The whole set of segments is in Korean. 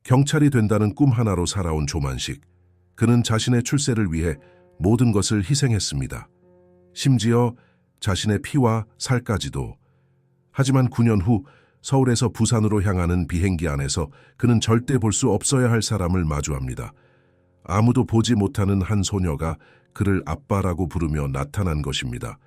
경찰이 된다는 꿈 하나로 살아온 조만식. 그는 자신의 출세를 위해 모든 것을 희생했습니다. 심지어 자신의 피와 살까지도. 하지만 9년 후 서울에서 부산으로 향하는 비행기 안에서 그는 절대 볼 수 없어야 할 사람을 마주합니다. 아무도 보지 못하는 한 소녀가 그를 아빠라고 부르며 나타난 것입니다.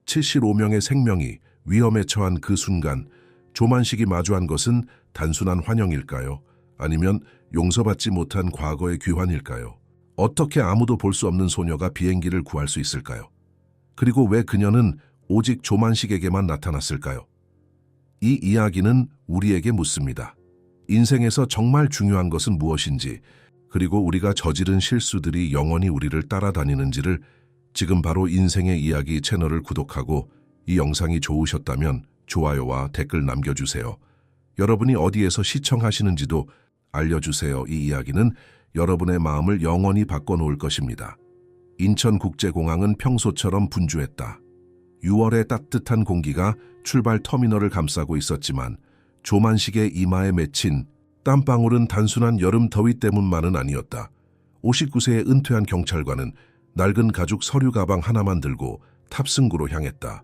75명의 생명이 위험에 처한 그 순간 조만식이 마주한 것은 단순한 환영일까요? 아니면 용서받지 못한 과거의 귀환일까요? 어떻게 아무도 볼 수 없는 소녀가 비행기를 구할 수 있을까요? 그리고 왜 그녀는 오직 조만식에게만 나타났을까요? 이 이야기는 우리에게 묻습니다. 인생에서 정말 중요한 것은 무엇인지, 그리고 우리가 저지른 실수들이 영원히 우리를 따라다니는지를 지금 바로 인생의 이야기 채널을 구독하고 이 영상이 좋으셨다면 좋아요와 댓글 남겨주세요. 여러분이 어디에서 시청하시는지도 알려주세요. 이 이야기는 여러분의 마음을 영원히 바꿔놓을 것입니다. 인천국제공항은 평소처럼 분주했다. 6월의 따뜻한 공기가 출발 터미널을 감싸고 있었지만 조만식의 이마에 맺힌 땀방울은 단순한 여름 더위 때문만은 아니었다. 59세의 은퇴한 경찰관은 낡은 가죽 서류 가방 하나만 들고 탑승구로 향했다.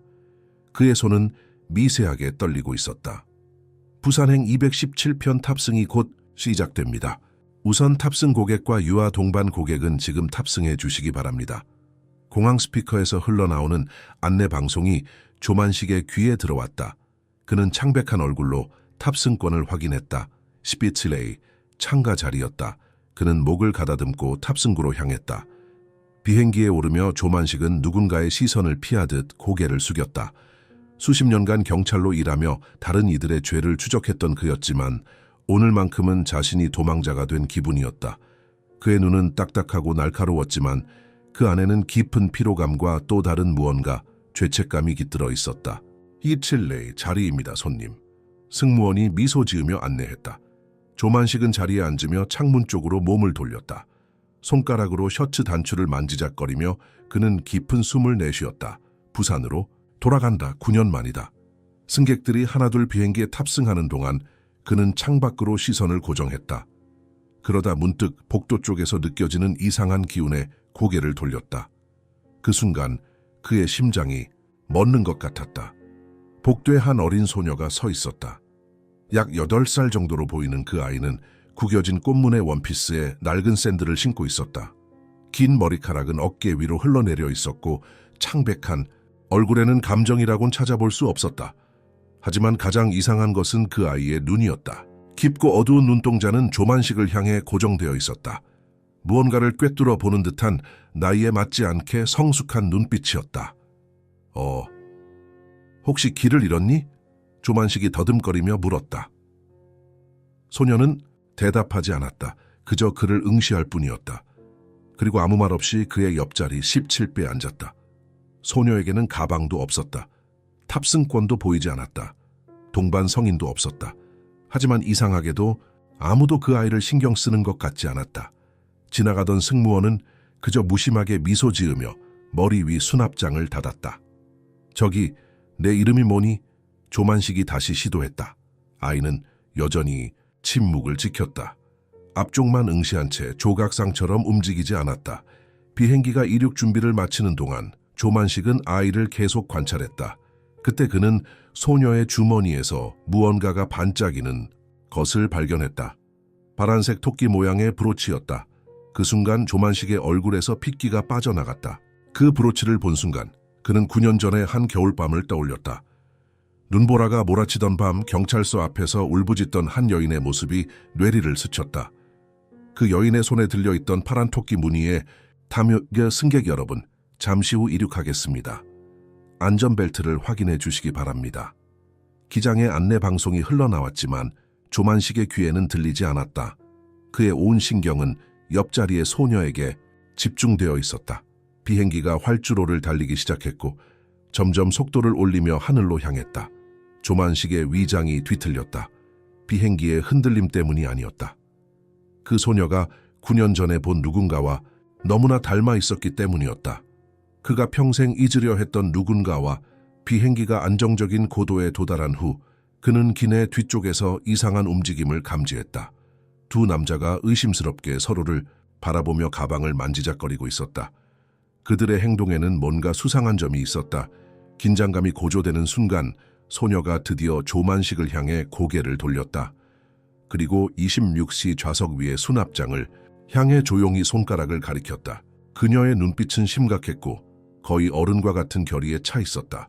그의 손은 미세하게 떨리고 있었다. 부산행 217편 탑승이 곧 시작됩니다. 우선 탑승 고객과 유아 동반 고객은 지금 탑승해 주시기 바랍니다. 공항 스피커에서 흘러나오는 안내 방송이 조만식의 귀에 들어왔다. 그는 창백한 얼굴로 탑승권을 확인했다. 스피츠레이, 창가 자리였다. 그는 목을 가다듬고 탑승구로 향했다. 비행기에 오르며 조만식은 누군가의 시선을 피하듯 고개를 숙였다. 수십 년간 경찰로 일하며 다른 이들의 죄를 추적했던 그였지만 오늘만큼은 자신이 도망자가 된 기분이었다. 그의 눈은 딱딱하고 날카로웠지만 그 안에는 깊은 피로감과 또 다른 무언가, 죄책감이 깃들어 있었다. 2칠레이 자리입니다, 손님. 승무원이 미소 지으며 안내했다. 조만식은 자리에 앉으며 창문 쪽으로 몸을 돌렸다. 손가락으로 셔츠 단추를 만지작거리며 그는 깊은 숨을 내쉬었다. 부산으로 돌아간다. 9년 만이다. 승객들이 하나둘 비행기에 탑승하는 동안 그는 창밖으로 시선을 고정했다. 그러다 문득 복도 쪽에서 느껴지는 이상한 기운에 고개를 돌렸다. 그 순간 그의 심장이 멎는 것 같았다. 복도에 한 어린 소녀가 서 있었다. 약 8살 정도로 보이는 그 아이는 구겨진 꽃무늬 원피스에 낡은 샌들을 신고 있었다. 긴 머리카락은 어깨 위로 흘러내려 있었고 창백한 얼굴에는 감정이라곤 찾아볼 수 없었다. 하지만 가장 이상한 것은 그 아이의 눈이었다. 깊고 어두운 눈동자는 조만식을 향해 고정되어 있었다. 무언가를 꿰뚫어 보는 듯한 나이에 맞지 않게 성숙한 눈빛이었다. 혹시 길을 잃었니? 조만식이 더듬거리며 물었다. 소녀는 대답하지 않았다. 그저 그를 응시할 뿐이었다. 그리고 아무 말 없이 그의 옆자리 17배에 앉았다. 소녀에게는 가방도 없었다. 탑승권도 보이지 않았다. 동반 성인도 없었다. 하지만 이상하게도 아무도 그 아이를 신경 쓰는 것 같지 않았다. 지나가던 승무원은 그저 무심하게 미소 지으며 머리 위 수납장을 닫았다. 저기, 내 이름이 뭐니? 조만식이 다시 시도했다. 아이는 여전히 침묵을 지켰다. 앞쪽만 응시한 채 조각상처럼 움직이지 않았다. 비행기가 이륙 준비를 마치는 동안 조만식은 아이를 계속 관찰했다. 그때 그는 소녀의 주머니에서 무언가가 반짝이는 것을 발견했다. 파란색 토끼 모양의 브로치였다. 그 순간 조만식의 얼굴에서 핏기가 빠져나갔다. 그 브로치를 본 순간 그는 9년 전의 한 겨울밤을 떠올렸다. 눈보라가 몰아치던 밤 경찰서 앞에서 울부짖던 한 여인의 모습이 뇌리를 스쳤다. 그 여인의 손에 들려있던 파란 토끼 무늬에 탐욕의 승객 여러분, 잠시 후 이륙하겠습니다. 안전벨트를 확인해 주시기 바랍니다. 기장의 안내 방송이 흘러나왔지만 조만식의 귀에는 들리지 않았다. 그의 온 신경은 옆자리의 소녀에게 집중되어 있었다. 비행기가 활주로를 달리기 시작했고 점점 속도를 올리며 하늘로 향했다. 조만식의 위장이 뒤틀렸다. 비행기의 흔들림 때문이 아니었다. 그 소녀가 9년 전에 본 누군가와 너무나 닮아 있었기 때문이었다. 그가 평생 잊으려 했던 누군가와 비행기가 안정적인 고도에 도달한 후 그는 기내 뒤쪽에서 이상한 움직임을 감지했다. 두 남자가 의심스럽게 서로를 바라보며 가방을 만지작거리고 있었다. 그들의 행동에는 뭔가 수상한 점이 있었다. 긴장감이 고조되는 순간 소녀가 드디어 조만식을 향해 고개를 돌렸다. 그리고 26시 좌석 위의 수납장을 향해 조용히 손가락을 가리켰다. 그녀의 눈빛은 심각했고 거의 어른과 같은 결의에 차 있었다.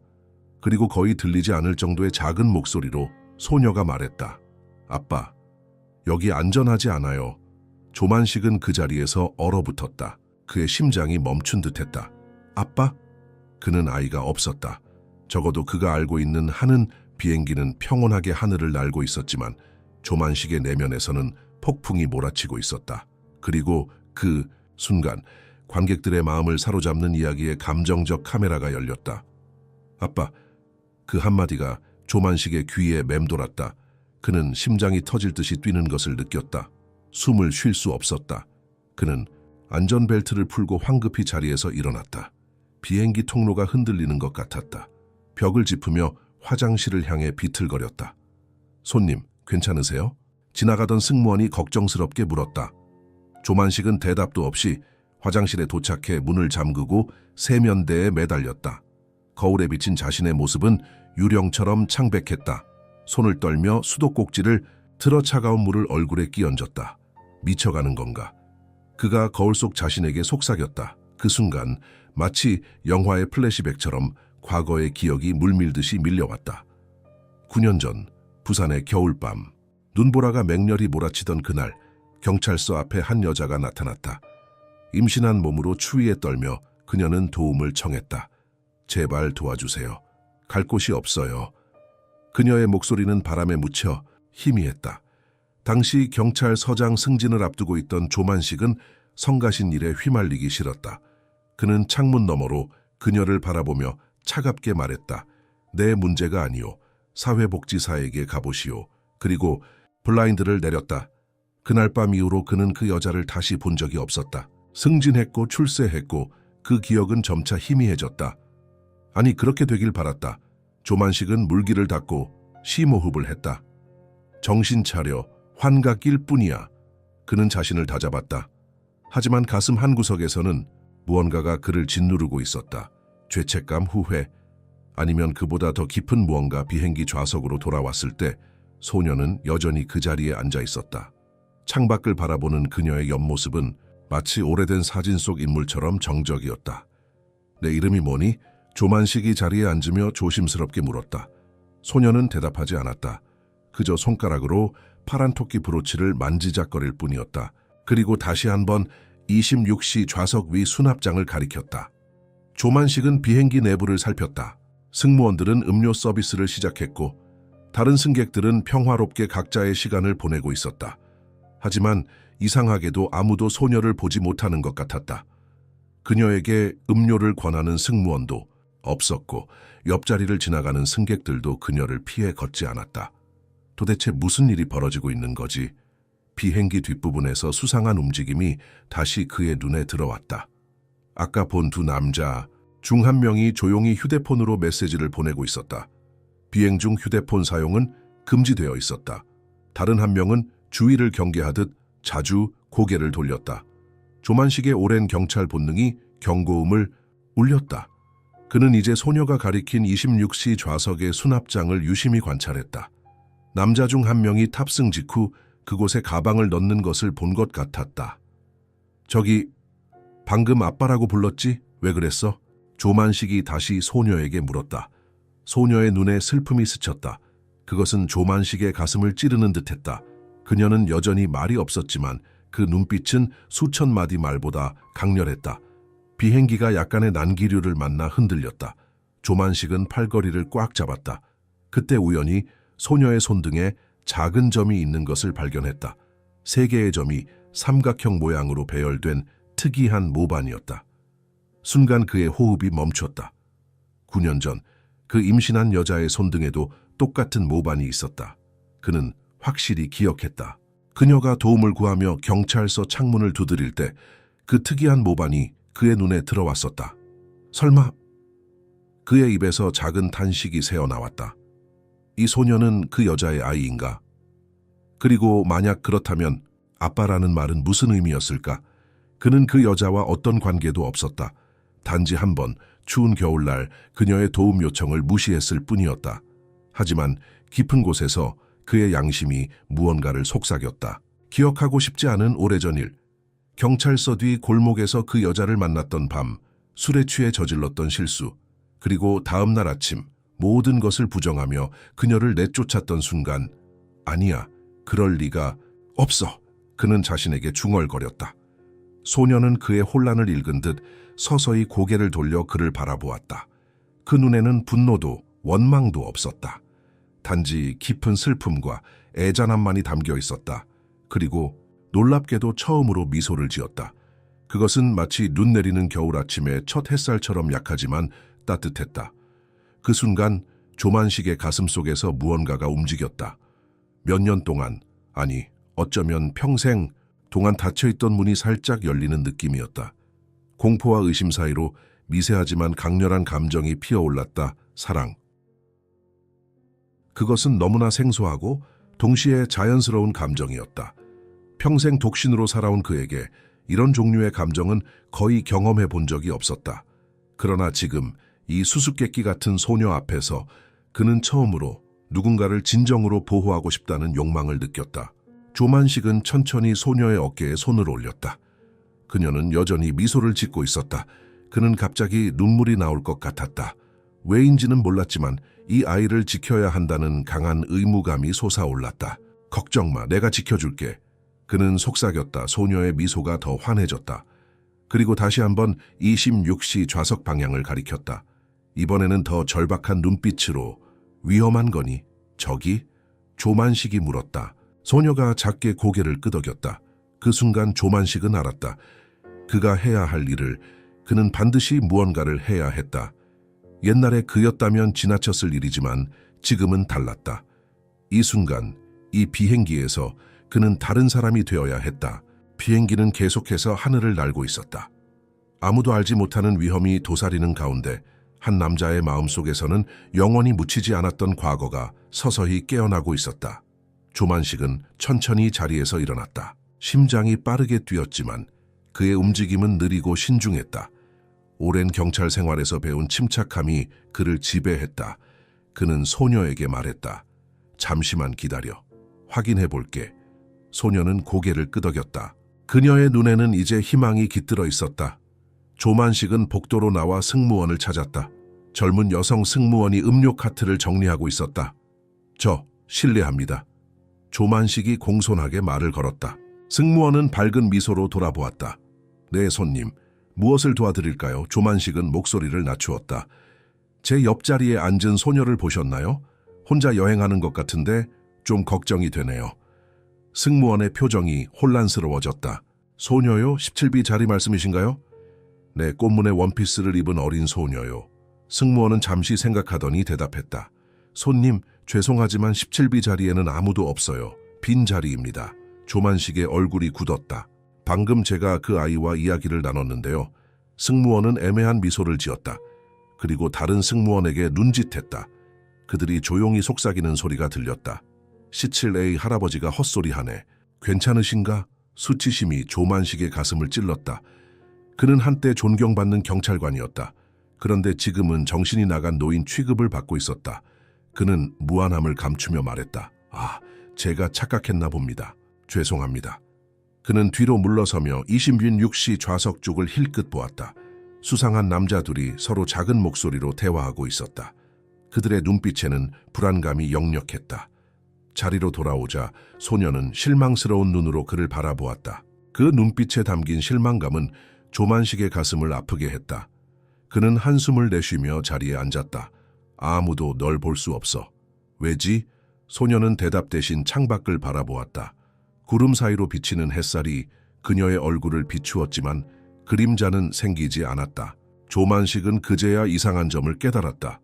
그리고 거의 들리지 않을 정도의 작은 목소리로 소녀가 말했다. 아빠, 여기 안전하지 않아요. 조만식은 그 자리에서 얼어붙었다. 그의 심장이 멈춘 듯했다. 아빠? 그는 아이가 없었다. 적어도 그가 알고 있는 한은 비행기는 평온하게 하늘을 날고 있었지만 조만식의 내면에서는 폭풍이 몰아치고 있었다. 그리고 그 순간 관객들의 마음을 사로잡는 이야기의 감정적 카메라가 열렸다. 아빠, 그 한마디가 조만식의 귀에 맴돌았다. 그는 심장이 터질 듯이 뛰는 것을 느꼈다. 숨을 쉴 수 없었다. 그는 안전벨트를 풀고 황급히 자리에서 일어났다. 비행기 통로가 흔들리는 것 같았다. 벽을 짚으며 화장실을 향해 비틀거렸다. 손님, 괜찮으세요? 지나가던 승무원이 걱정스럽게 물었다. 조만식은 대답도 없이 화장실에 도착해 문을 잠그고 세면대에 매달렸다. 거울에 비친 자신의 모습은 유령처럼 창백했다. 손을 떨며 수도꼭지를 틀어 차가운 물을 얼굴에 끼얹었다. 미쳐가는 건가? 그가 거울 속 자신에게 속삭였다. 그 순간 마치 영화의 플래시백처럼 과거의 기억이 물밀듯이 밀려왔다. 9년 전 부산의 겨울밤, 눈보라가 맹렬히 몰아치던 그날 경찰서 앞에 한 여자가 나타났다. 임신한 몸으로 추위에 떨며 그녀는 도움을 청했다. 제발 도와주세요. 갈 곳이 없어요. 그녀의 목소리는 바람에 묻혀 희미했다. 당시 경찰서장 승진을 앞두고 있던 조만식은 성가신 일에 휘말리기 싫었다. 그는 창문 너머로 그녀를 바라보며 차갑게 말했다. 내 문제가 아니오. 사회복지사에게 가보시오. 그리고 블라인드를 내렸다. 그날 밤 이후로 그는 그 여자를 다시 본 적이 없었다. 승진했고 출세했고 그 기억은 점차 희미해졌다. 아니, 그렇게 되길 바랐다. 조만식은 물기를 닦고 심호흡을 했다. 정신 차려, 환각일 뿐이야. 그는 자신을 다잡았다. 하지만 가슴 한구석에서는 무언가가 그를 짓누르고 있었다. 죄책감, 후회, 아니면 그보다 더 깊은 무언가. 비행기 좌석으로 돌아왔을 때 소녀는 여전히 그 자리에 앉아 있었다. 창밖을 바라보는 그녀의 옆모습은 마치 오래된 사진 속 인물처럼 정적이었다. 내 이름이 뭐니? 조만식이 자리에 앉으며 조심스럽게 물었다. 소녀는 대답하지 않았다. 그저 손가락으로 파란 토끼 브로치를 만지작거릴 뿐이었다. 그리고 다시 한번 26시 좌석 위 수납장을 가리켰다. 조만식은 비행기 내부를 살폈다. 승무원들은 음료 서비스를 시작했고 다른 승객들은 평화롭게 각자의 시간을 보내고 있었다. 하지만 이상하게도 아무도 소녀를 보지 못하는 것 같았다. 그녀에게 음료를 권하는 승무원도 없었고 옆자리를 지나가는 승객들도 그녀를 피해 걷지 않았다. 도대체 무슨 일이 벌어지고 있는 거지? 비행기 뒷부분에서 수상한 움직임이 다시 그의 눈에 들어왔다. 아까 본 두 남자 중 한 명이 조용히 휴대폰으로 메시지를 보내고 있었다. 비행 중 휴대폰 사용은 금지되어 있었다. 다른 한 명은 주의를 경계하듯 자주 고개를 돌렸다. 조만식의 오랜 경찰 본능이 경고음을 울렸다. 그는 이제 소녀가 가리킨 26시 좌석의 수납장을 유심히 관찰했다. 남자 중 한 명이 탑승 직후 그곳에 가방을 넣는 것을 본 것 같았다. 저기, 방금 아빠라고 불렀지? 왜 그랬어? 조만식이 다시 소녀에게 물었다. 소녀의 눈에 슬픔이 스쳤다. 그것은 조만식의 가슴을 찌르는 듯했다. 그녀는 여전히 말이 없었지만 그 눈빛은 수천 마디 말보다 강렬했다. 비행기가 약간의 난기류를 만나 흔들렸다. 조만식은 팔걸이를 꽉 잡았다. 그때 우연히 소녀의 손등에 작은 점이 있는 것을 발견했다. 세 개의 점이 삼각형 모양으로 배열된 특이한 모반이었다. 순간 그의 호흡이 멈췄다. 9년 전 그 임신한 여자의 손등에도 똑같은 모반이 있었다. 그는 확실히 기억했다. 그녀가 도움을 구하며 경찰서 창문을 두드릴 때 그 특이한 모반이 그의 눈에 들어왔었다. 설마? 그의 입에서 작은 탄식이 새어나왔다. 이 소녀는 그 여자의 아이인가? 그리고 만약 그렇다면 아빠라는 말은 무슨 의미였을까? 그는 그 여자와 어떤 관계도 없었다. 단지 한 번 추운 겨울날 그녀의 도움 요청을 무시했을 뿐이었다. 하지만 깊은 곳에서 그의 양심이 무언가를 속삭였다. 기억하고 싶지 않은 오래전 일. 경찰서 뒤 골목에서 그 여자를 만났던 밤, 술에 취해 저질렀던 실수, 그리고 다음 날 아침 모든 것을 부정하며 그녀를 내쫓았던 순간, 아니야, 그럴 리가 없어. 그는 자신에게 중얼거렸다. 소녀는 그의 혼란을 읽은 듯 서서히 고개를 돌려 그를 바라보았다. 그 눈에는 분노도 원망도 없었다. 단지 깊은 슬픔과 애잔함만이 담겨 있었다. 그리고 놀랍게도 처음으로 미소를 지었다. 그것은 마치 눈 내리는 겨울 아침의 첫 햇살처럼 약하지만 따뜻했다. 그 순간 조만식의 가슴 속에서 무언가가 움직였다. 몇 년 동안, 아니 어쩌면 평생 동안 닫혀있던 문이 살짝 열리는 느낌이었다. 공포와 의심 사이로 미세하지만 강렬한 감정이 피어올랐다. 사랑. 그것은 너무나 생소하고 동시에 자연스러운 감정이었다. 평생 독신으로 살아온 그에게 이런 종류의 감정은 거의 경험해 본 적이 없었다. 그러나 지금 이 수수께끼 같은 소녀 앞에서 그는 처음으로 누군가를 진정으로 보호하고 싶다는 욕망을 느꼈다. 조만식은 천천히 소녀의 어깨에 손을 올렸다. 그녀는 여전히 미소를 짓고 있었다. 그는 갑자기 눈물이 나올 것 같았다. 왜인지는 몰랐지만 이 아이를 지켜야 한다는 강한 의무감이 솟아올랐다. 걱정 마, 내가 지켜줄게. 그는 속삭였다. 소녀의 미소가 더 환해졌다. 그리고 다시 한번 26시 좌석 방향을 가리켰다. 이번에는 더 절박한 눈빛으로 위험한 거니? 저기? 조만식이 물었다. 소녀가 작게 고개를 끄덕였다. 그 순간 조만식은 알았다. 그가 해야 할 일을, 그는 반드시 무언가를 해야 했다. 옛날에 그였다면 지나쳤을 일이지만 지금은 달랐다. 이 순간, 이 비행기에서 그는 다른 사람이 되어야 했다. 비행기는 계속해서 하늘을 날고 있었다. 아무도 알지 못하는 위험이 도사리는 가운데 한 남자의 마음속에서는 영원히 묻히지 않았던 과거가 서서히 깨어나고 있었다. 조만식은 천천히 자리에서 일어났다. 심장이 빠르게 뛰었지만 그의 움직임은 느리고 신중했다. 오랜 경찰 생활에서 배운 침착함이 그를 지배했다. 그는 소녀에게 말했다. 잠시만 기다려. 확인해 볼게. 소녀는 고개를 끄덕였다. 그녀의 눈에는 이제 희망이 깃들어 있었다. 조만식은 복도로 나와 승무원을 찾았다. 젊은 여성 승무원이 음료 카트를 정리하고 있었다. 저 실례합니다. 조만식이 공손하게 말을 걸었다. 승무원은 밝은 미소로 돌아보았다. 네, 손님. 무엇을 도와드릴까요? 조만식은 목소리를 낮추었다. 제 옆자리에 앉은 소녀를 보셨나요? 혼자 여행하는 것 같은데 좀 걱정이 되네요. 승무원의 표정이 혼란스러워졌다. 소녀요? 17B 자리 말씀이신가요? 네, 꽃무늬 원피스를 입은 어린 소녀요. 승무원은 잠시 생각하더니 대답했다. 손님, 죄송하지만 17B 자리에는 아무도 없어요. 빈 자리입니다. 조만식의 얼굴이 굳었다. 방금 제가 그 아이와 이야기를 나눴는데요. 승무원은 애매한 미소를 지었다. 그리고 다른 승무원에게 눈짓했다. 그들이 조용히 속삭이는 소리가 들렸다. 17A 할아버지가 헛소리하네. 괜찮으신가? 수치심이 조만식의 가슴을 찔렀다. 그는 한때 존경받는 경찰관이었다. 그런데 지금은 정신이 나간 노인 취급을 받고 있었다. 그는 무안함을 감추며 말했다. 아, 제가 착각했나 봅니다. 죄송합니다. 그는 뒤로 물러서며 26시 좌석 쪽을 힐끗 보았다. 수상한 남자 둘이 서로 작은 목소리로 대화하고 있었다. 그들의 눈빛에는 불안감이 역력했다. 자리로 돌아오자 소녀는 실망스러운 눈으로 그를 바라보았다. 그 눈빛에 담긴 실망감은 조만식의 가슴을 아프게 했다. 그는 한숨을 내쉬며 자리에 앉았다. 아무도 널 볼 수 없어. 왜지? 소녀는 대답 대신 창밖을 바라보았다. 구름 사이로 비치는 햇살이 그녀의 얼굴을 비추었지만 그림자는 생기지 않았다. 조만식은 그제야 이상한 점을 깨달았다.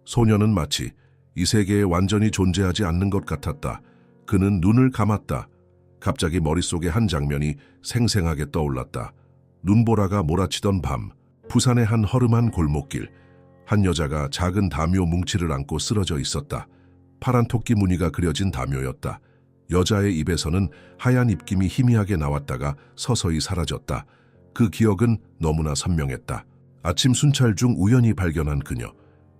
소녀는 마치 이 세계에 완전히 존재하지 않는 것 같았다. 그는 눈을 감았다. 갑자기 머릿속에 한 장면이 생생하게 떠올랐다. 눈보라가 몰아치던 밤, 부산의 한 허름한 골목길. 한 여자가 작은 다묘 뭉치를 안고 쓰러져 있었다. 파란 토끼 무늬가 그려진 다묘였다. 여자의 입에서는 하얀 입김이 희미하게 나왔다가 서서히 사라졌다. 그 기억은 너무나 선명했다. 아침 순찰 중 우연히 발견한 그녀.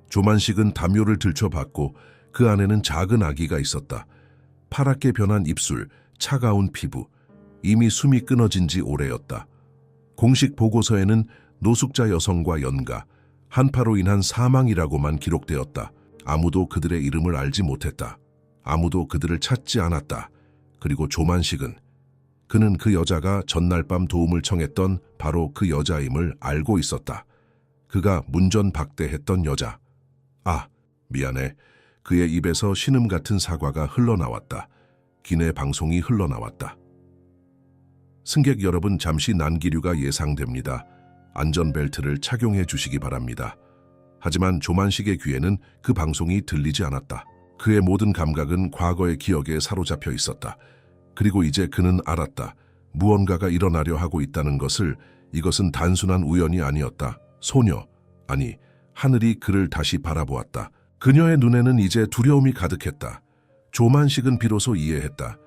조만식은 담요를 들춰봤고 그 안에는 작은 아기가 있었다. 파랗게 변한 입술, 차가운 피부, 이미 숨이 끊어진 지 오래였다. 공식 보고서에는 노숙자 여성과 연가, 한파로 인한 사망이라고만 기록되었다. 아무도 그들의 이름을 알지 못했다. 아무도 그들을 찾지 않았다. 그리고 조만식은 그는 그 여자가 전날 밤 도움을 청했던 바로 그 여자임을 알고 있었다. 그가 문전박대했던 여자. 아, 미안해. 그의 입에서 신음 같은 사과가 흘러나왔다. 기내 방송이 흘러나왔다. 승객 여러분, 잠시 난기류가 예상됩니다. 안전벨트를 착용해 주시기 바랍니다. 하지만 조만식의 귀에는 그 방송이 들리지 않았다. 그의 모든 감각은 과거의 기억에 사로잡혀 있었다. 그리고 이제 그는 알았다. 무언가가 일어나려 하고 있다는 것을. 이것은 단순한 우연이 아니었다. 소녀, 아니, 하늘이 그를 다시 바라보았다. 그녀의 눈에는 이제 두려움이 가득했다. 조만식은 비로소 이해했다.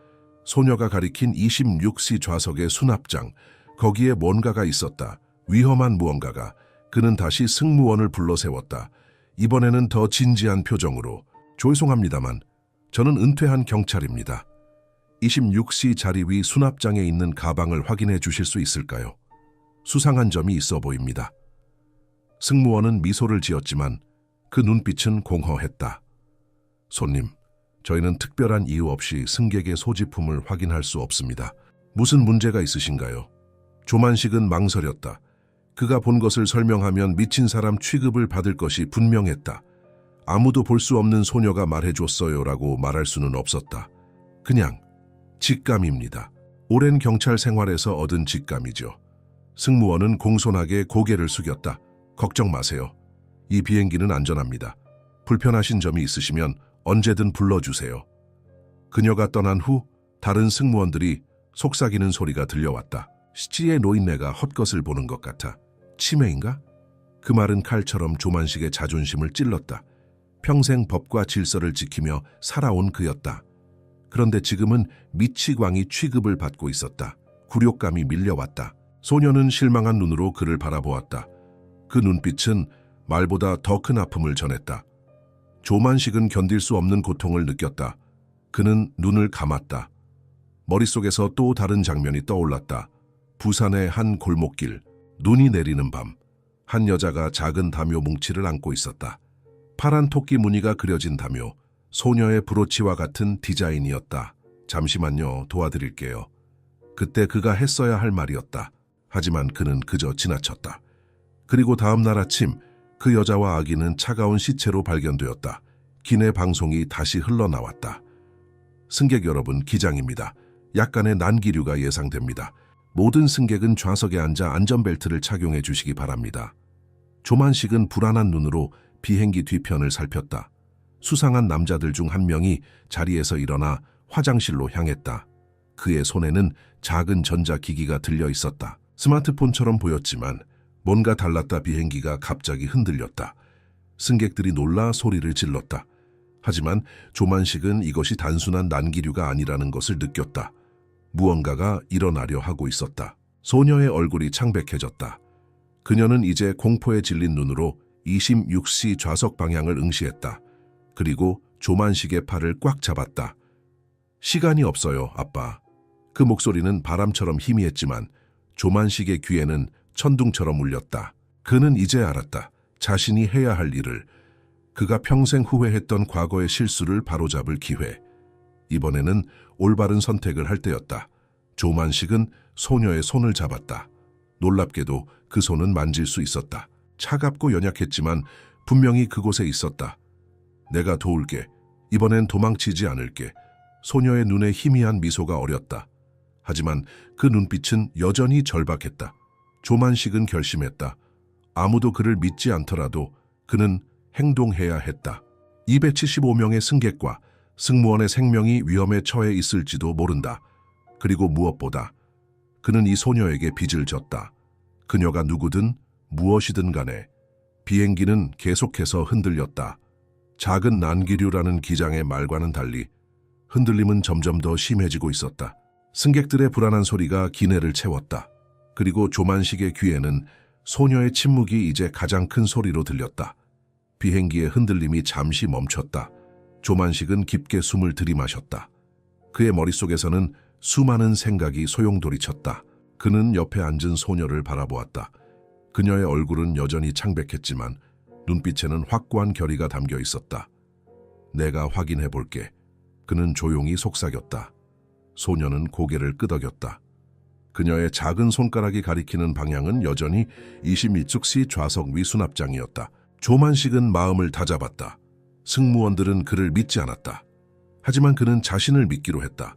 소녀가 가리킨 26시 좌석의 수납장, 거기에 뭔가가 있었다. 위험한 무언가가. 그는 다시 승무원을 불러 세웠다. 이번에는 더 진지한 표정으로. 죄송합니다만 저는 은퇴한 경찰입니다. 26시 자리 위 수납장에 있는 가방을 확인해 주실 수 있을까요? 수상한 점이 있어 보입니다. 승무원은 미소를 지었지만 그 눈빛은 공허했다. 손님, 저희는 특별한 이유 없이 승객의 소지품을 확인할 수 없습니다. 무슨 문제가 있으신가요? 조만식은 망설였다. 그가 본 것을 설명하면 미친 사람 취급을 받을 것이 분명했다. 아무도 볼 수 없는 소녀가 말해줬어요라고 말할 수는 없었다. 그냥 직감입니다. 오랜 경찰 생활에서 얻은 직감이죠. 승무원은 공손하게 고개를 숙였다. 걱정 마세요. 이 비행기는 안전합니다. 불편하신 점이 있으시면 언제든 불러주세요. 그녀가 떠난 후 다른 승무원들이 속삭이는 소리가 들려왔다. 시치의 노인네가 헛것을 보는 것 같아. 치매인가? 그 말은 칼처럼 조만식의 자존심을 찔렀다. 평생 법과 질서를 지키며 살아온 그였다. 그런데 지금은 미치광이 취급을 받고 있었다. 굴욕감이 밀려왔다. 소녀는 실망한 눈으로 그를 바라보았다. 그 눈빛은 말보다 더 큰 아픔을 전했다. 조만식은 견딜 수 없는 고통을 느꼈다. 그는 눈을 감았다. 머릿속에서 또 다른 장면이 떠올랐다. 부산의 한 골목길, 눈이 내리는 밤, 한 여자가 작은 담요 뭉치를 안고 있었다. 파란 토끼 무늬가 그려진 담요, 소녀의 브로치와 같은 디자인이었다. 잠시만요, 도와드릴게요. 그때 그가 했어야 할 말이었다. 하지만 그는 그저 지나쳤다. 그리고 다음 날 아침 그 여자와 아기는 차가운 시체로 발견되었다. 기내 방송이 다시 흘러나왔다. 승객 여러분, 기장입니다. 약간의 난기류가 예상됩니다. 모든 승객은 좌석에 앉아 안전벨트를 착용해 주시기 바랍니다. 조만식은 불안한 눈으로 비행기 뒤편을 살폈다. 수상한 남자들 중 한 명이 자리에서 일어나 화장실로 향했다. 그의 손에는 작은 전자기기가 들려 있었다. 스마트폰처럼 보였지만 뭔가 달랐다. 비행기가 갑자기 흔들렸다. 승객들이 놀라 소리를 질렀다. 하지만 조만식은 이것이 단순한 난기류가 아니라는 것을 느꼈다. 무언가가 일어나려 하고 있었다. 소녀의 얼굴이 창백해졌다. 그녀는 이제 공포에 질린 눈으로 26시 좌석 방향을 응시했다. 그리고 조만식의 팔을 꽉 잡았다. 시간이 없어요, 아빠. 그 목소리는 바람처럼 희미했지만 조만식의 귀에는 천둥처럼 울렸다. 그는 이제 알았다. 자신이 해야 할 일을. 그가 평생 후회했던 과거의 실수를 바로잡을 기회. 이번에는 올바른 선택을 할 때였다. 조만식은 소녀의 손을 잡았다. 놀랍게도 그 손은 만질 수 있었다. 차갑고 연약했지만 분명히 그곳에 있었다. 내가 도울게. 이번엔 도망치지 않을게. 소녀의 눈에 희미한 미소가 어렸다. 하지만 그 눈빛은 여전히 절박했다. 조만식은 결심했다. 아무도 그를 믿지 않더라도 그는 행동해야 했다. 275명의 승객과 승무원의 생명이 위험에 처해 있을지도 모른다. 그리고 무엇보다 그는 이 소녀에게 빚을 졌다. 그녀가 누구든 무엇이든 간에 비행기는 계속해서 흔들렸다. 작은 난기류라는 기장의 말과는 달리 흔들림은 점점 더 심해지고 있었다. 승객들의 불안한 소리가 기내를 채웠다. 그리고 조만식의 귀에는 소녀의 침묵이 이제 가장 큰 소리로 들렸다. 비행기의 흔들림이 잠시 멈췄다. 조만식은 깊게 숨을 들이마셨다. 그의 머릿속에서는 수많은 생각이 소용돌이쳤다. 그는 옆에 앉은 소녀를 바라보았다. 그녀의 얼굴은 여전히 창백했지만 눈빛에는 확고한 결의가 담겨 있었다. 내가 확인해 볼게. 그는 조용히 속삭였다. 소녀는 고개를 끄덕였다. 그녀의 작은 손가락이 가리키는 방향은 여전히 22층 좌석 위 수납장이었다. 조만식은 마음을 다잡았다. 승무원들은 그를 믿지 않았다. 하지만 그는 자신을 믿기로 했다.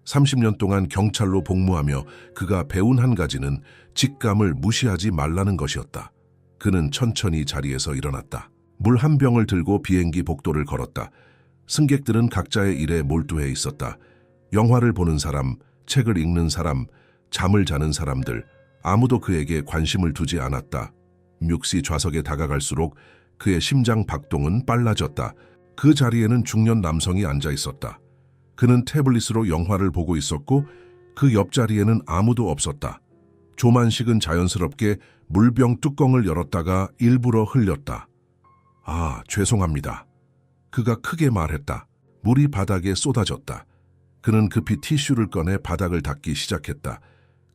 30년 동안 경찰로 복무하며 그가 배운 한 가지는 직감을 무시하지 말라는 것이었다. 그는 천천히 자리에서 일어났다. 물 한 병을 들고 비행기 복도를 걸었다. 승객들은 각자의 일에 몰두해 있었다. 영화를 보는 사람, 책을 읽는 사람, 잠을 자는 사람들, 아무도 그에게 관심을 두지 않았다. 6시 좌석에 다가갈수록 그의 심장 박동은 빨라졌다. 그 자리에는 중년 남성이 앉아 있었다. 그는 태블릿으로 영화를 보고 있었고 그 옆자리에는 아무도 없었다. 조만식은 자연스럽게 물병 뚜껑을 열었다가 일부러 흘렸다. 아, 죄송합니다. 그가 크게 말했다. 물이 바닥에 쏟아졌다. 그는 급히 티슈를 꺼내 바닥을 닦기 시작했다.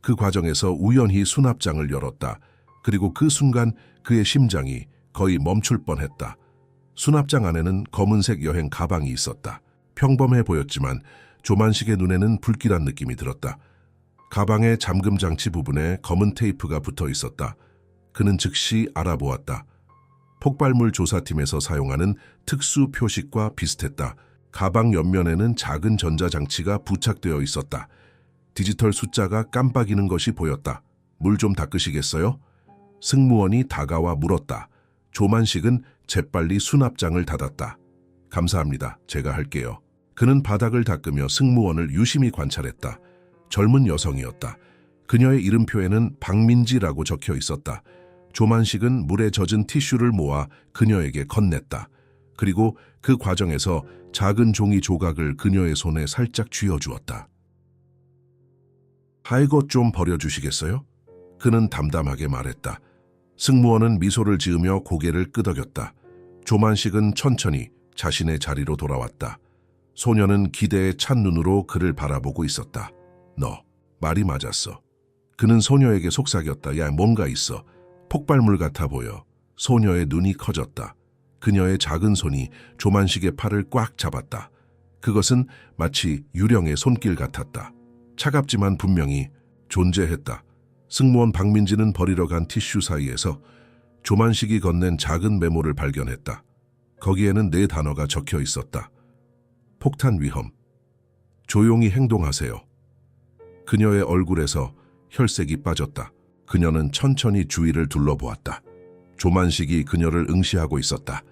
그 과정에서 우연히 수납장을 열었다. 그리고 그 순간 그의 심장이 거의 멈출 뻔했다. 수납장 안에는 검은색 여행 가방이 있었다. 평범해 보였지만 조만식의 눈에는 불길한 느낌이 들었다. 가방의 잠금 장치 부분에 검은 테이프가 붙어 있었다. 그는 즉시 알아보았다. 폭발물 조사팀에서 사용하는 특수 표식과 비슷했다. 가방 옆면에는 작은 전자장치가 부착되어 있었다. 디지털 숫자가 깜빡이는 것이 보였다. 물 좀 닦으시겠어요? 승무원이 다가와 물었다. 조만식은 재빨리 수납장을 닫았다. 감사합니다. 제가 할게요. 그는 바닥을 닦으며 승무원을 유심히 관찰했다. 젊은 여성이었다. 그녀의 이름표에는 박민지라고 적혀 있었다. 조만식은 물에 젖은 티슈를 모아 그녀에게 건넸다. 그리고 그 과정에서 작은 종이 조각을 그녀의 손에 살짝 쥐어주었다. 이거 좀 버려주시겠어요? 그는 담담하게 말했다. 승무원은 미소를 지으며 고개를 끄덕였다. 조만식은 천천히 자신의 자리로 돌아왔다. 소녀는 기대에 찬 눈으로 그를 바라보고 있었다. 너, 말이 맞았어. 그는 소녀에게 속삭였다. 야, 뭔가 있어. 폭발물 같아 보여. 소녀의 눈이 커졌다. 그녀의 작은 손이 조만식의 팔을 꽉 잡았다. 그것은 마치 유령의 손길 같았다. 차갑지만 분명히 존재했다. 승무원 박민지는 버리러 간 티슈 사이에서 조만식이 건넨 작은 메모를 발견했다. 거기에는 4단어가 적혀 있었다. 폭탄 위험. 조용히 행동하세요. 그녀의 얼굴에서 혈색이 빠졌다. 그녀는 천천히 주위를 둘러보았다. 조만식이 그녀를 응시하고 있었다.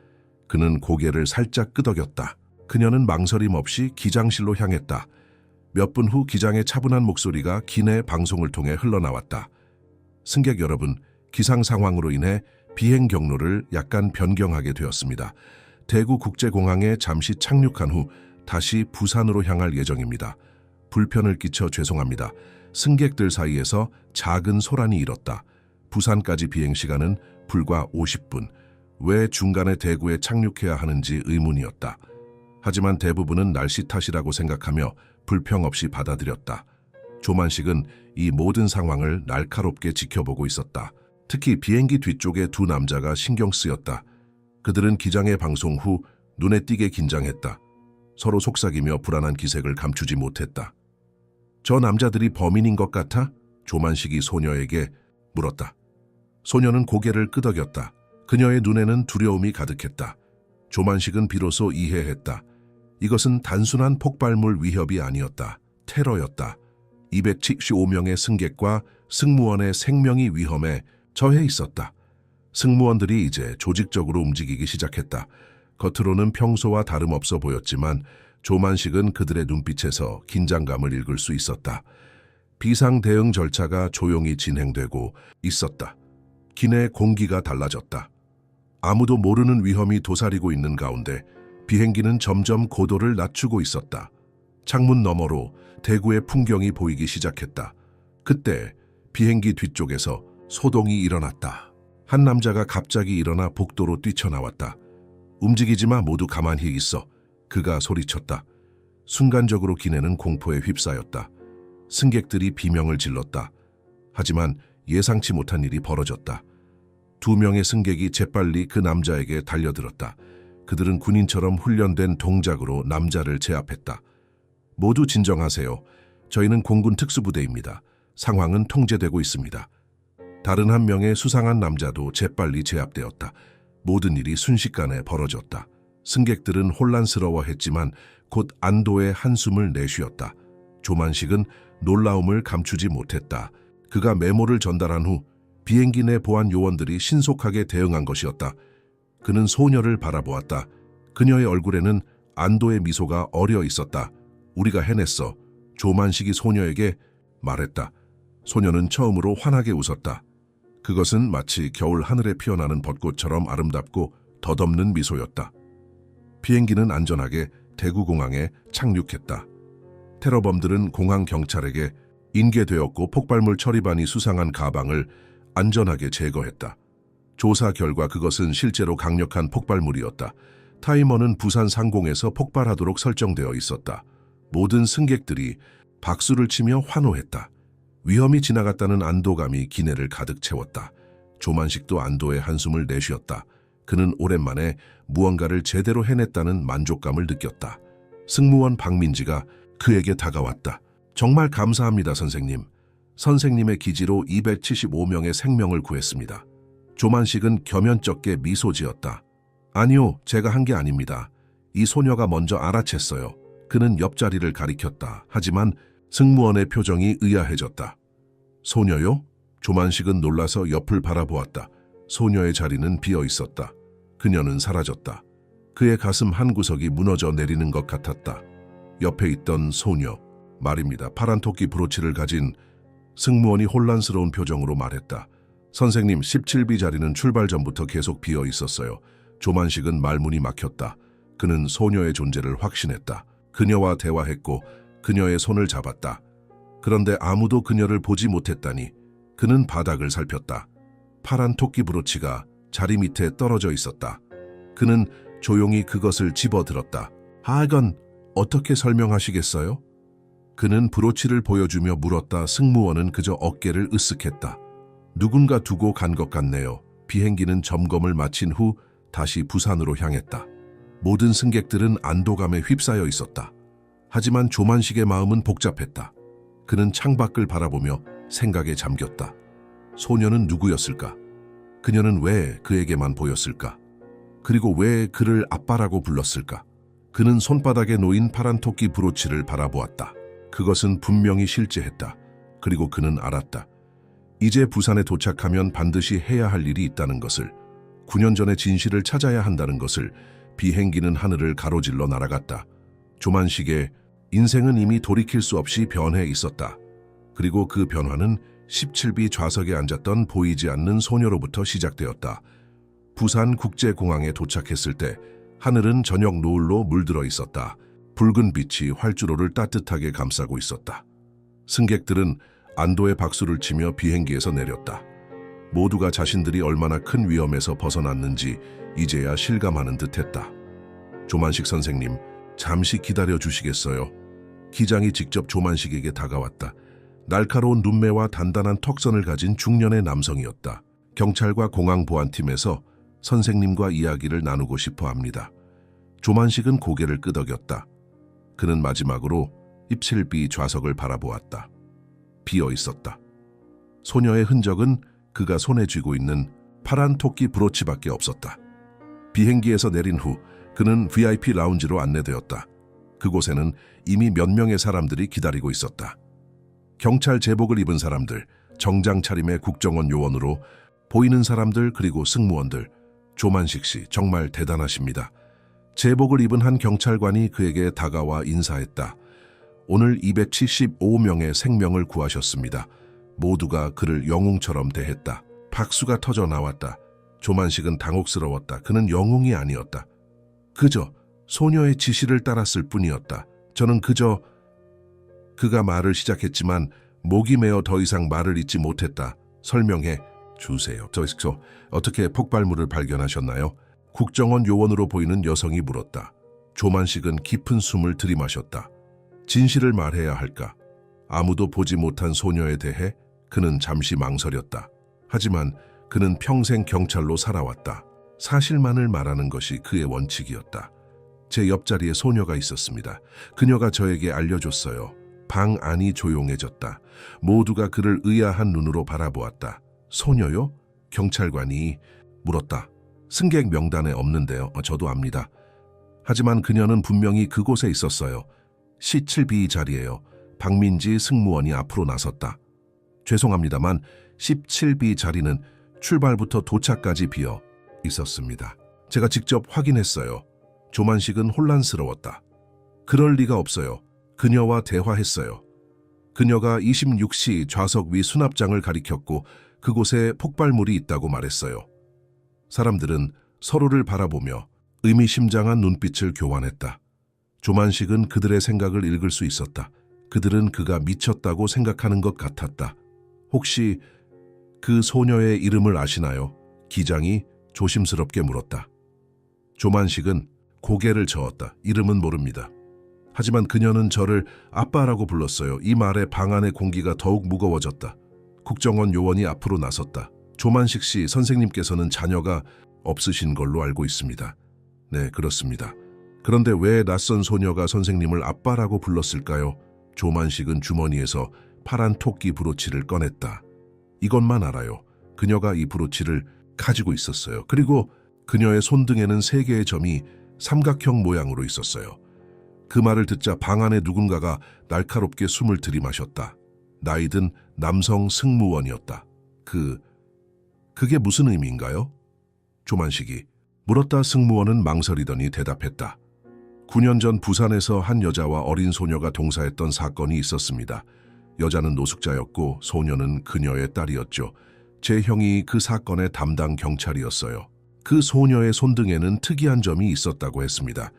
그는 고개를 살짝 끄덕였다. 그녀는 망설임 없이 기장실로 향했다. 몇 분 후 기장의 차분한 목소리가 기내 방송을 통해 흘러나왔다. 승객 여러분, 기상 상황으로 인해 비행 경로를 약간 변경하게 되었습니다. 대구 국제공항에 잠시 착륙한 후 다시 부산으로 향할 예정입니다. 불편을 끼쳐 죄송합니다. 승객들 사이에서 작은 소란이 일었다. 부산까지 비행 시간은 불과 50분. 왜 중간에 대구에 착륙해야 하는지 의문이었다. 하지만 대부분은 날씨 탓이라고 생각하며 불평 없이 받아들였다. 조만식은 이 모든 상황을 날카롭게 지켜보고 있었다. 특히 비행기 뒤쪽에 2 남자가 신경 쓰였다. 그들은 기장의 방송 후 눈에 띄게 긴장했다. 서로 속삭이며 불안한 기색을 감추지 못했다. 저 남자들이 범인인 것 같아? 조만식이 소녀에게 물었다. 소녀는 고개를 끄덕였다. 그녀의 눈에는 두려움이 가득했다. 조만식은 비로소 이해했다. 이것은 단순한 폭발물 위협이 아니었다. 테러였다. 275명의 승객과 승무원의 생명이 위험에 처해 있었다. 승무원들이 이제 조직적으로 움직이기 시작했다. 겉으로는 평소와 다름없어 보였지만 조만식은 그들의 눈빛에서 긴장감을 읽을 수 있었다. 비상 대응 절차가 조용히 진행되고 있었다. 기내 공기가 달라졌다. 아무도 모르는 위험이 도사리고 있는 가운데 비행기는 점점 고도를 낮추고 있었다. 창문 너머로 대구의 풍경이 보이기 시작했다. 그때 비행기 뒤쪽에서 소동이 일어났다. 한 남자가 갑자기 일어나 복도로 뛰쳐나왔다. 움직이지 마, 모두 가만히 있어. 그가 소리쳤다. 순간적으로 기내는 공포에 휩싸였다. 승객들이 비명을 질렀다. 하지만 예상치 못한 일이 벌어졌다. 2명의 승객이 재빨리 그 남자에게 달려들었다. 그들은 군인처럼 훈련된 동작으로 남자를 제압했다. 모두 진정하세요. 저희는 공군 특수부대입니다. 상황은 통제되고 있습니다. 다른 한 명의 수상한 남자도 재빨리 제압되었다. 모든 일이 순식간에 벌어졌다. 승객들은 혼란스러워했지만 곧 안도의 한숨을 내쉬었다. 조만식은 놀라움을 감추지 못했다. 그가 메모를 전달한 후 비행기 내 보안 요원들이 신속하게 대응한 것이었다. 그는 소녀를 바라보았다. 그녀의 얼굴에는 안도의 미소가 어려 있었다. 우리가 해냈어. 조만식이 소녀에게 말했다. 소녀는 처음으로 환하게 웃었다. 그것은 마치 겨울 하늘에 피어나는 벚꽃처럼 아름답고 덧없는 미소였다. 비행기는 안전하게 대구공항에 착륙했다. 테러범들은 공항 경찰에게 인계되었고 폭발물 처리반이 수상한 가방을 안전하게 제거했다. 조사 결과 그것은 실제로 강력한 폭발물이었다. 타이머는 부산 상공에서 폭발하도록 설정되어 있었다. 모든 승객들이 박수를 치며 환호했다. 위험이 지나갔다는 안도감이 기내를 가득 채웠다. 조만식도 안도의 한숨을 내쉬었다. 그는 오랜만에 무언가를 제대로 해냈다는 만족감을 느꼈다. 승무원 박민지가 그에게 다가왔다. 정말 감사합니다, 선생님. 선생님의 기지로 275명의 생명을 구했습니다. 조만식은 겸연쩍게 미소 지었다. 아니요, 제가 한 게 아닙니다. 이 소녀가 먼저 알아챘어요. 그는 옆자리를 가리켰다. 하지만 승무원의 표정이 의아해졌다. 소녀요? 조만식은 놀라서 옆을 바라보았다. 소녀의 자리는 비어 있었다. 그녀는 사라졌다. 그의 가슴 한 구석이 무너져 내리는 것 같았다. 옆에 있던 소녀, 말입니다. 파란 토끼 브로치를 가진 승무원이 혼란스러운 표정으로 말했다. 선생님, 17비 자리는 출발 전부터 계속 비어 있었어요. 조만식은 말문이 막혔다. 그는 소녀의 존재를 확신했다. 그녀와 대화했고 그녀의 손을 잡았다. 그런데 아무도 그녀를 보지 못했다니. 그는 바닥을 살폈다. 파란 토끼 브로치가 자리 밑에 떨어져 있었다. 그는 조용히 그것을 집어들었다. 이건 어떻게 설명하시겠어요? 그는 브로치를 보여주며 물었다. 승무원은 그저 어깨를 으쓱했다. 누군가 두고 간 것 같네요. 비행기는 점검을 마친 후 다시 부산으로 향했다. 모든 승객들은 안도감에 휩싸여 있었다. 하지만 조만식의 마음은 복잡했다. 그는 창밖을 바라보며 생각에 잠겼다. 소녀는 누구였을까? 그녀는 왜 그에게만 보였을까? 그리고 왜 그를 아빠라고 불렀을까? 그는 손바닥에 놓인 파란 토끼 브로치를 바라보았다. 그것은 분명히 실제했다. 그리고 그는 알았다. 이제 부산에 도착하면 반드시 해야 할 일이 있다는 것을, 9년 전의 진실을 찾아야 한다는 것을. 비행기는 하늘을 가로질러 날아갔다. 조만식의 인생은 이미 돌이킬 수 없이 변해 있었다. 그리고 그 변화는 17비 좌석에 앉았던 보이지 않는 소녀로부터 시작되었다. 부산 국제공항에 도착했을 때 하늘은 저녁 노을로 물들어 있었다. 붉은 빛이 활주로를 따뜻하게 감싸고 있었다. 승객들은 안도의 박수를 치며 비행기에서 내렸다. 모두가 자신들이 얼마나 큰 위험에서 벗어났는지 이제야 실감하는 듯했다. 조만식 선생님, 잠시 기다려 주시겠어요? 기장이 직접 조만식에게 다가왔다. 날카로운 눈매와 단단한 턱선을 가진 중년의 남성이었다. 경찰과 공항보안팀에서 선생님과 이야기를 나누고 싶어 합니다. 조만식은 고개를 끄덕였다. 그는 마지막으로 17비 좌석을 바라보았다. 비어 있었다. 소녀의 흔적은 그가 손에 쥐고 있는 파란 토끼 브로치밖에 없었다. 비행기에서 내린 후 그는 VIP 라운지로 안내되었다. 그곳에는 이미 몇 명의 사람들이 기다리고 있었다. 경찰 제복을 입은 사람들, 정장 차림의 국정원 요원으로 보이는 사람들, 그리고 승무원들. 조만식 씨, 정말 대단하십니다. 제복을 입은 한 경찰관이 그에게 다가와 인사했다. 오늘 275명의 생명을 구하셨습니다. 모두가 그를 영웅처럼 대했다. 박수가 터져 나왔다. 조만식은 당혹스러웠다. 그는 영웅이 아니었다. 그저 소녀의 지시를 따랐을 뿐이었다. 저는 그저 그가 말을 시작했지만 목이 메어 더 이상 말을 잇지 못했다. 설명해 주세요. 저기서 어떻게 폭발물을 발견하셨나요? 국정원 요원으로 보이는 여성이 물었다. 조만식은 깊은 숨을 들이마셨다. 진실을 말해야 할까? 아무도 보지 못한 소녀에 대해 그는 잠시 망설였다. 하지만 그는 평생 경찰로 살아왔다. 사실만을 말하는 것이 그의 원칙이었다. 제 옆자리에 소녀가 있었습니다. 그녀가 저에게 알려줬어요. 방 안이 조용해졌다. 모두가 그를 의아한 눈으로 바라보았다. 소녀요? 경찰관이 물었다. 승객 명단에 없는데요. 저도 압니다. 하지만 그녀는 분명히 그곳에 있었어요. C7B 자리에요. 박민지 승무원이 앞으로 나섰다. 죄송합니다만 17B 자리는 출발부터 도착까지 비어 있었습니다. 제가 직접 확인했어요. 조만식은 혼란스러웠다. 그럴 리가 없어요. 그녀와 대화했어요. 그녀가 26시 좌석 위 수납장을 가리켰고 그곳에 폭발물이 있다고 말했어요. 사람들은 서로를 바라보며 의미심장한 눈빛을 교환했다. 조만식은 그들의 생각을 읽을 수 있었다. 그들은 그가 미쳤다고 생각하는 것 같았다. 혹시 그 소녀의 이름을 아시나요? 기장이 조심스럽게 물었다. 조만식은 고개를 저었다. 이름은 모릅니다. 하지만 그녀는 저를 아빠라고 불렀어요. 이 말에 방 안의 공기가 더욱 무거워졌다. 국정원 요원이 앞으로 나섰다. 조만식 씨, 선생님께서는 자녀가 없으신 걸로 알고 있습니다. 네, 그렇습니다. 그런데 왜 낯선 소녀가 선생님을 아빠라고 불렀을까요? 조만식은 주머니에서 파란 토끼 브로치를 꺼냈다. 이것만 알아요. 그녀가 이 브로치를 가지고 있었어요. 그리고 그녀의 손등에는 3개의 점이 삼각형 모양으로 있었어요. 그 말을 듣자 방 안에 누군가가 날카롭게 숨을 들이마셨다. 나이든 남성 승무원이었다. 그게 무슨 의미인가요? 조만식이 물었다. 승무원은 망설이더니 대답했다. 9년 전 부산에서 한 여자와 어린 소녀가 동사했던 사건이 있었습니다. 여자는 노숙자였고 소녀는 그녀의 딸이었죠. 제 형이 그 사건의 담당 경찰이었어요. 그 소녀의 손등에는 특이한 점이 있었다고 했습니다.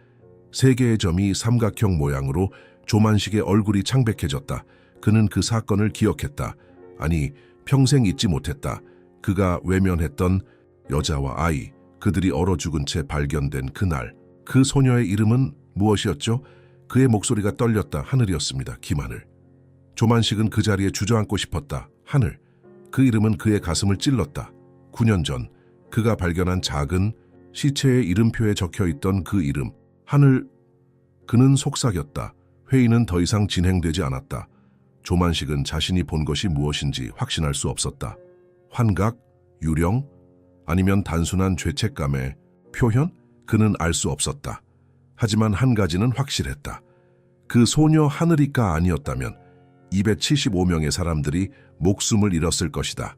3개의 점이 삼각형 모양으로 조만식의 얼굴이 창백해졌다. 그는 그 사건을 기억했다. 아니, 평생 잊지 못했다. 그가 외면했던 여자와 아이, 그들이 얼어 죽은 채 발견된 그날. 그 소녀의 이름은 무엇이었죠? 그의 목소리가 떨렸다. 하늘이었습니다. 김하늘. 조만식은 그 자리에 주저앉고 싶었다. 하늘. 그 이름은 그의 가슴을 찔렀다. 9년 전 그가 발견한 작은 시체의 이름표에 적혀있던 그 이름. 하늘. 그는 속삭였다. 회의는 더 이상 진행되지 않았다. 조만식은 자신이 본 것이 무엇인지 확신할 수 없었다. 환각? 유령? 아니면 단순한 죄책감의 표현? 그는 알 수 없었다. 하지만 한 가지는 확실했다. 그 소녀 하늘이가 아니었다면 275명의 사람들이 목숨을 잃었을 것이다.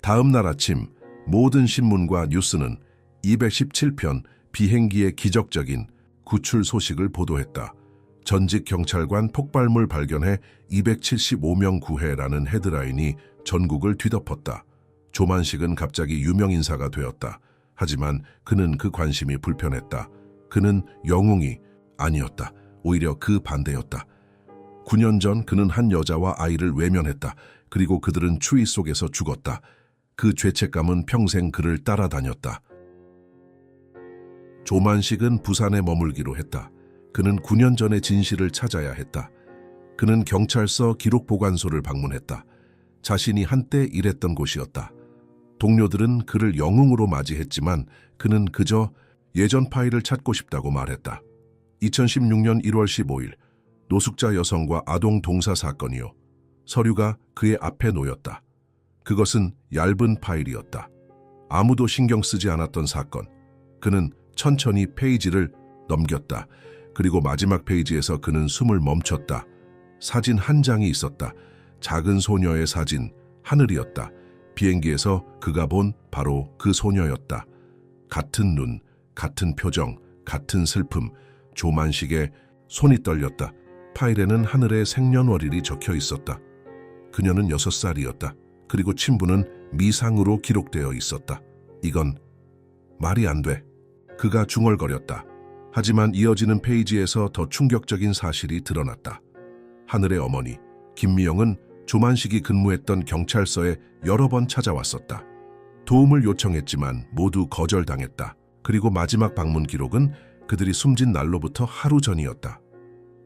다음 날 아침 모든 신문과 뉴스는 217편 비행기의 기적적인 구출 소식을 보도했다. 전직 경찰관 폭발물 발견해 275명 구해라는 헤드라인이 전국을 뒤덮었다. 조만식은 갑자기 유명인사가 되었다. 하지만 그는 그 관심이 불편했다. 그는 영웅이 아니었다. 오히려 그 반대였다. 9년 전 그는 한 여자와 아이를 외면했다. 그리고 그들은 추위 속에서 죽었다. 그 죄책감은 평생 그를 따라다녔다. 조만식은 부산에 머물기로 했다. 그는 9년 전의 진실을 찾아야 했다. 그는 경찰서 기록보관소를 방문했다. 자신이 한때 일했던 곳이었다. 동료들은 그를 영웅으로 맞이했지만 그는 그저 예전 파일을 찾고 싶다고 말했다. 2016년 1월 15일 노숙자 여성과 아동 동사 사건이요. 서류가 그의 앞에 놓였다. 그것은 얇은 파일이었다. 아무도 신경 쓰지 않았던 사건. 그는 천천히 페이지를 넘겼다. 그리고 마지막 페이지에서 그는 숨을 멈췄다. 사진 한 장이 있었다. 작은 소녀의 사진, 하늘이었다. 비행기에서 그가 본 바로 그 소녀였다. 같은 눈, 같은 표정, 같은 슬픔. 조만식의 손이 떨렸다. 파일에는 하늘의 생년월일이 적혀 있었다. 그녀는 6살이었다. 그리고 친부는 미상으로 기록되어 있었다. 이건 말이 안 돼. 그가 중얼거렸다. 하지만 이어지는 페이지에서 더 충격적인 사실이 드러났다. 하늘의 어머니 김미영은 조만식이 근무했던 경찰서에 여러 번 찾아왔었다. 도움을 요청했지만 모두 거절당했다. 그리고 마지막 방문 기록은 그들이 숨진 날로부터 하루 전이었다.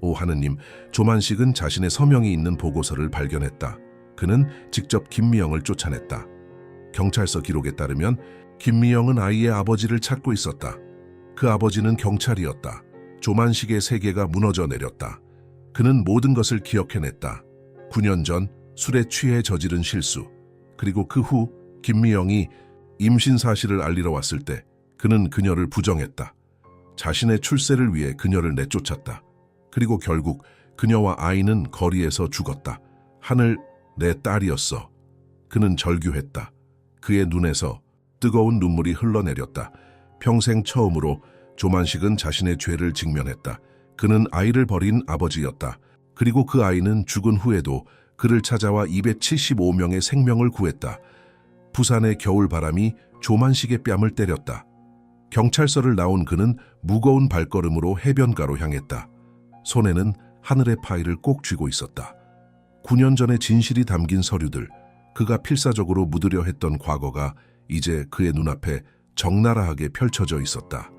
오 하느님, 조만식은 자신의 서명이 있는 보고서를 발견했다. 그는 직접 김미영을 쫓아냈다. 경찰서 기록에 따르면 김미영은 아이의 아버지를 찾고 있었다. 그 아버지는 경찰이었다. 조만식의 세계가 무너져 내렸다. 그는 모든 것을 기억해냈다. 9년 전 술에 취해 저지른 실수, 그리고 그 후 김미영이 임신 사실을 알리러 왔을 때 그는 그녀를 부정했다. 자신의 출세를 위해 그녀를 내쫓았다. 그리고 결국 그녀와 아이는 거리에서 죽었다. 하늘, 내 딸이었어. 그는 절규했다. 그의 눈에서 뜨거운 눈물이 흘러내렸다. 평생 처음으로 조만식은 자신의 죄를 직면했다. 그는 아이를 버린 아버지였다. 그리고 그 아이는 죽은 후에도 그를 찾아와 275명의 생명을 구했다. 부산의 겨울바람이 조만식의 뺨을 때렸다. 경찰서를 나온 그는 무거운 발걸음으로 해변가로 향했다. 손에는 하늘의 파일을 꼭 쥐고 있었다. 9년 전의 진실이 담긴 서류들, 그가 필사적으로 묻으려 했던 과거가 이제 그의 눈앞에 적나라하게 펼쳐져 있었다.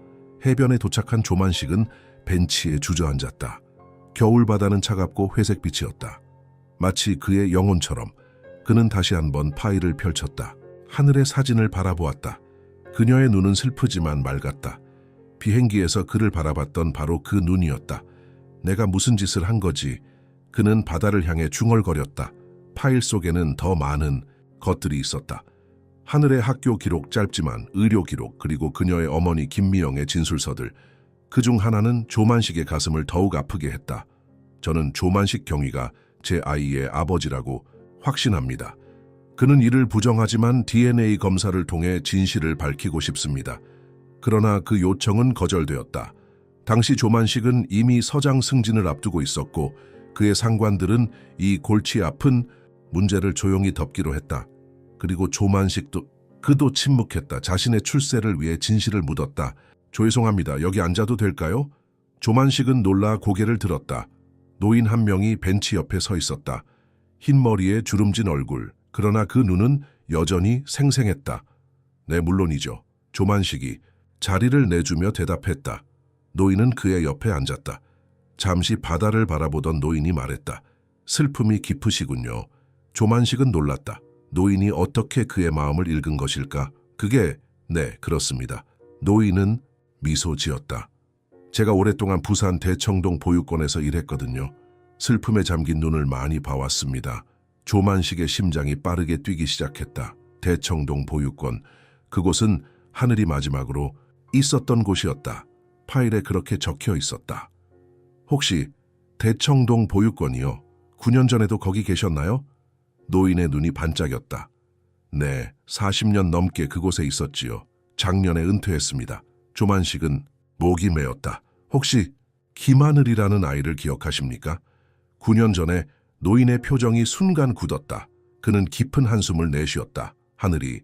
해변에 도착한 조만식은 벤치에 주저앉았다. 겨울바다는 차갑고 회색빛이었다. 마치 그의 영혼처럼 그는 다시 한번 파일을 펼쳤다. 하늘의 사진을 바라보았다. 그녀의 눈은 슬프지만 맑았다. 비행기에서 그를 바라봤던 바로 그 눈이었다. 내가 무슨 짓을 한 거지? 그는 바다를 향해 중얼거렸다. 파일 속에는 더 많은 것들이 있었다. 하늘의 학교 기록, 짧지만 의료 기록, 그리고 그녀의 어머니 김미영의 진술서들. 그중 하나는 조만식의 가슴을 더욱 아프게 했다. 저는 조만식 경위가 제 아이의 아버지라고 확신합니다. 그는 이를 부정하지만 DNA 검사를 통해 진실을 밝히고 싶습니다. 그러나 그 요청은 거절되었다. 당시 조만식은 이미 서장 승진을 앞두고 있었고 그의 상관들은 이 골치 아픈 문제를 조용히 덮기로 했다. 그리고 조만식도 그도 침묵했다. 자신의 출세를 위해 진실을 묻었다. 죄송합니다. 여기 앉아도 될까요? 조만식은 놀라 고개를 들었다. 노인 한 명이 벤치 옆에 서 있었다. 흰 머리에 주름진 얼굴, 그러나 그 눈은 여전히 생생했다. 네, 물론이죠. 조만식이 자리를 내주며 대답했다. 노인은 그의 옆에 앉았다. 잠시 바다를 바라보던 노인이 말했다. 슬픔이 깊으시군요. 조만식은 놀랐다. 노인이 어떻게 그의 마음을 읽은 것일까? 그게, 네, 그렇습니다. 노인은 미소 지었다. 제가 오랫동안 부산 대청동 보육원에서 일했거든요. 슬픔에 잠긴 눈을 많이 봐왔습니다. 조만식의 심장이 빠르게 뛰기 시작했다. 대청동 보육원, 그곳은 하늘이 마지막으로 있었던 곳이었다. 파일에 그렇게 적혀 있었다. 혹시 대청동 보육원이요? 9년 전에도 거기 계셨나요? 노인의 눈이 반짝였다. 네, 40년 넘게 그곳에 있었지요. 작년에 은퇴했습니다. 조만식은 목이 메었다. 혹시 김하늘이라는 아이를 기억하십니까? 9년 전에 노인의 표정이 순간 굳었다. 그는 깊은 한숨을 내쉬었다. 하늘이,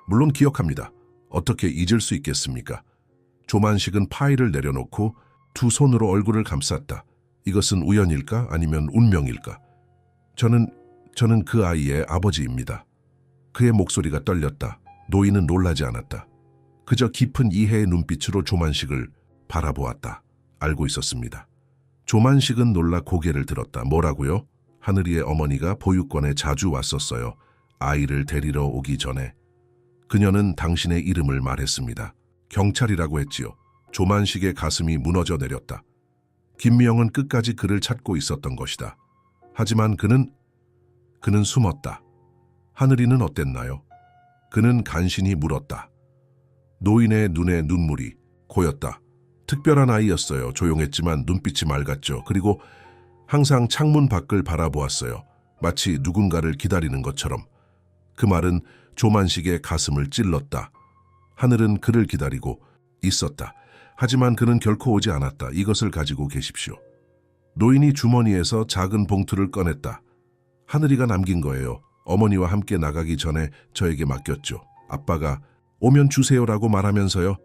물론 기억합니다. 어떻게 잊을 수 있겠습니까? 조만식은 파일을 내려놓고 두 손으로 얼굴을 감쌌다. 이것은 우연일까? 아니면 운명일까? 저는 그 아이의 아버지입니다. 그의 목소리가 떨렸다. 노인은 놀라지 않았다. 그저 깊은 이해의 눈빛으로 조만식을 바라보았다. 알고 있었습니다. 조만식은 놀라 고개를 들었다. 뭐라고요? 하늘이의 어머니가 보육원에 자주 왔었어요. 아이를 데리러 오기 전에. 그녀는 당신의 이름을 말했습니다. 경찰이라고 했지요. 조만식의 가슴이 무너져 내렸다. 김미영은 끝까지 그를 찾고 있었던 것이다. 하지만 그는 숨었다. 하늘이는 어땠나요? 그는 간신히 물었다. 노인의 눈에 눈물이 고였다. 특별한 아이였어요. 조용했지만 눈빛이 맑았죠. 그리고 항상 창문 밖을 바라보았어요. 마치 누군가를 기다리는 것처럼. 그 말은 조만식의 가슴을 찔렀다. 하늘은 그를 기다리고 있었다. 하지만 그는 결코 오지 않았다. 이것을 가지고 계십시오. 노인이 주머니에서 작은 봉투를 꺼냈다. 하늘이가 남긴 거예요. 어머니와 함께 나가기 전에 저에게 맡겼죠. 아빠가 오면 주세요라고 말하면서요.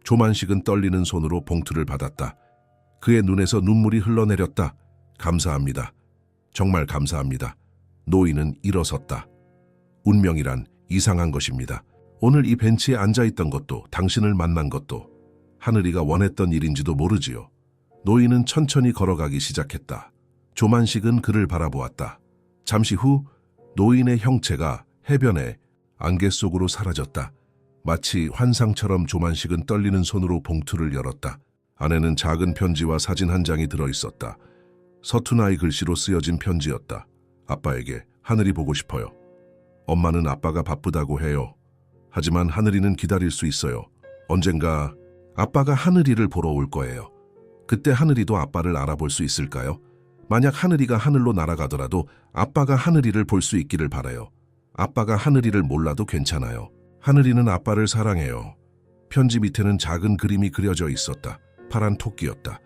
조만식은 떨리는 손으로 봉투를 받았다. 그의 눈에서 눈물이 흘러내렸다. 감사합니다. 정말 감사합니다. 노인은 일어섰다. 운명이란 이상한 것입니다. 오늘 이 벤치에 앉아있던 것도 당신을 만난 것도 하늘이가 원했던 일인지도 모르지요. 노인은 천천히 걸어가기 시작했다. 조만식은 그를 바라보았다. 잠시 후 노인의 형체가 해변의 안개 속으로 사라졌다. 마치 환상처럼 조만식은 떨리는 손으로 봉투를 열었다. 안에는 작은 편지와 사진 한 장이 들어있었다. 서툰 아이 글씨로 쓰여진 편지였다. 아빠에게 하늘이 보고 싶어요. 엄마는 아빠가 바쁘다고 해요. 하지만 하늘이는 기다릴 수 있어요. 언젠가 아빠가 하늘이를 보러 올 거예요. 그때 하늘이도 아빠를 알아볼 수 있을까요? 만약 하늘이가 하늘로 날아가더라도 아빠가 하늘이를 볼 수 있기를 바라요. 아빠가 하늘이를 몰라도 괜찮아요. 하늘이는 아빠를 사랑해요. 편지 밑에는 작은 그림이 그려져 있었다. 파란 토끼였다.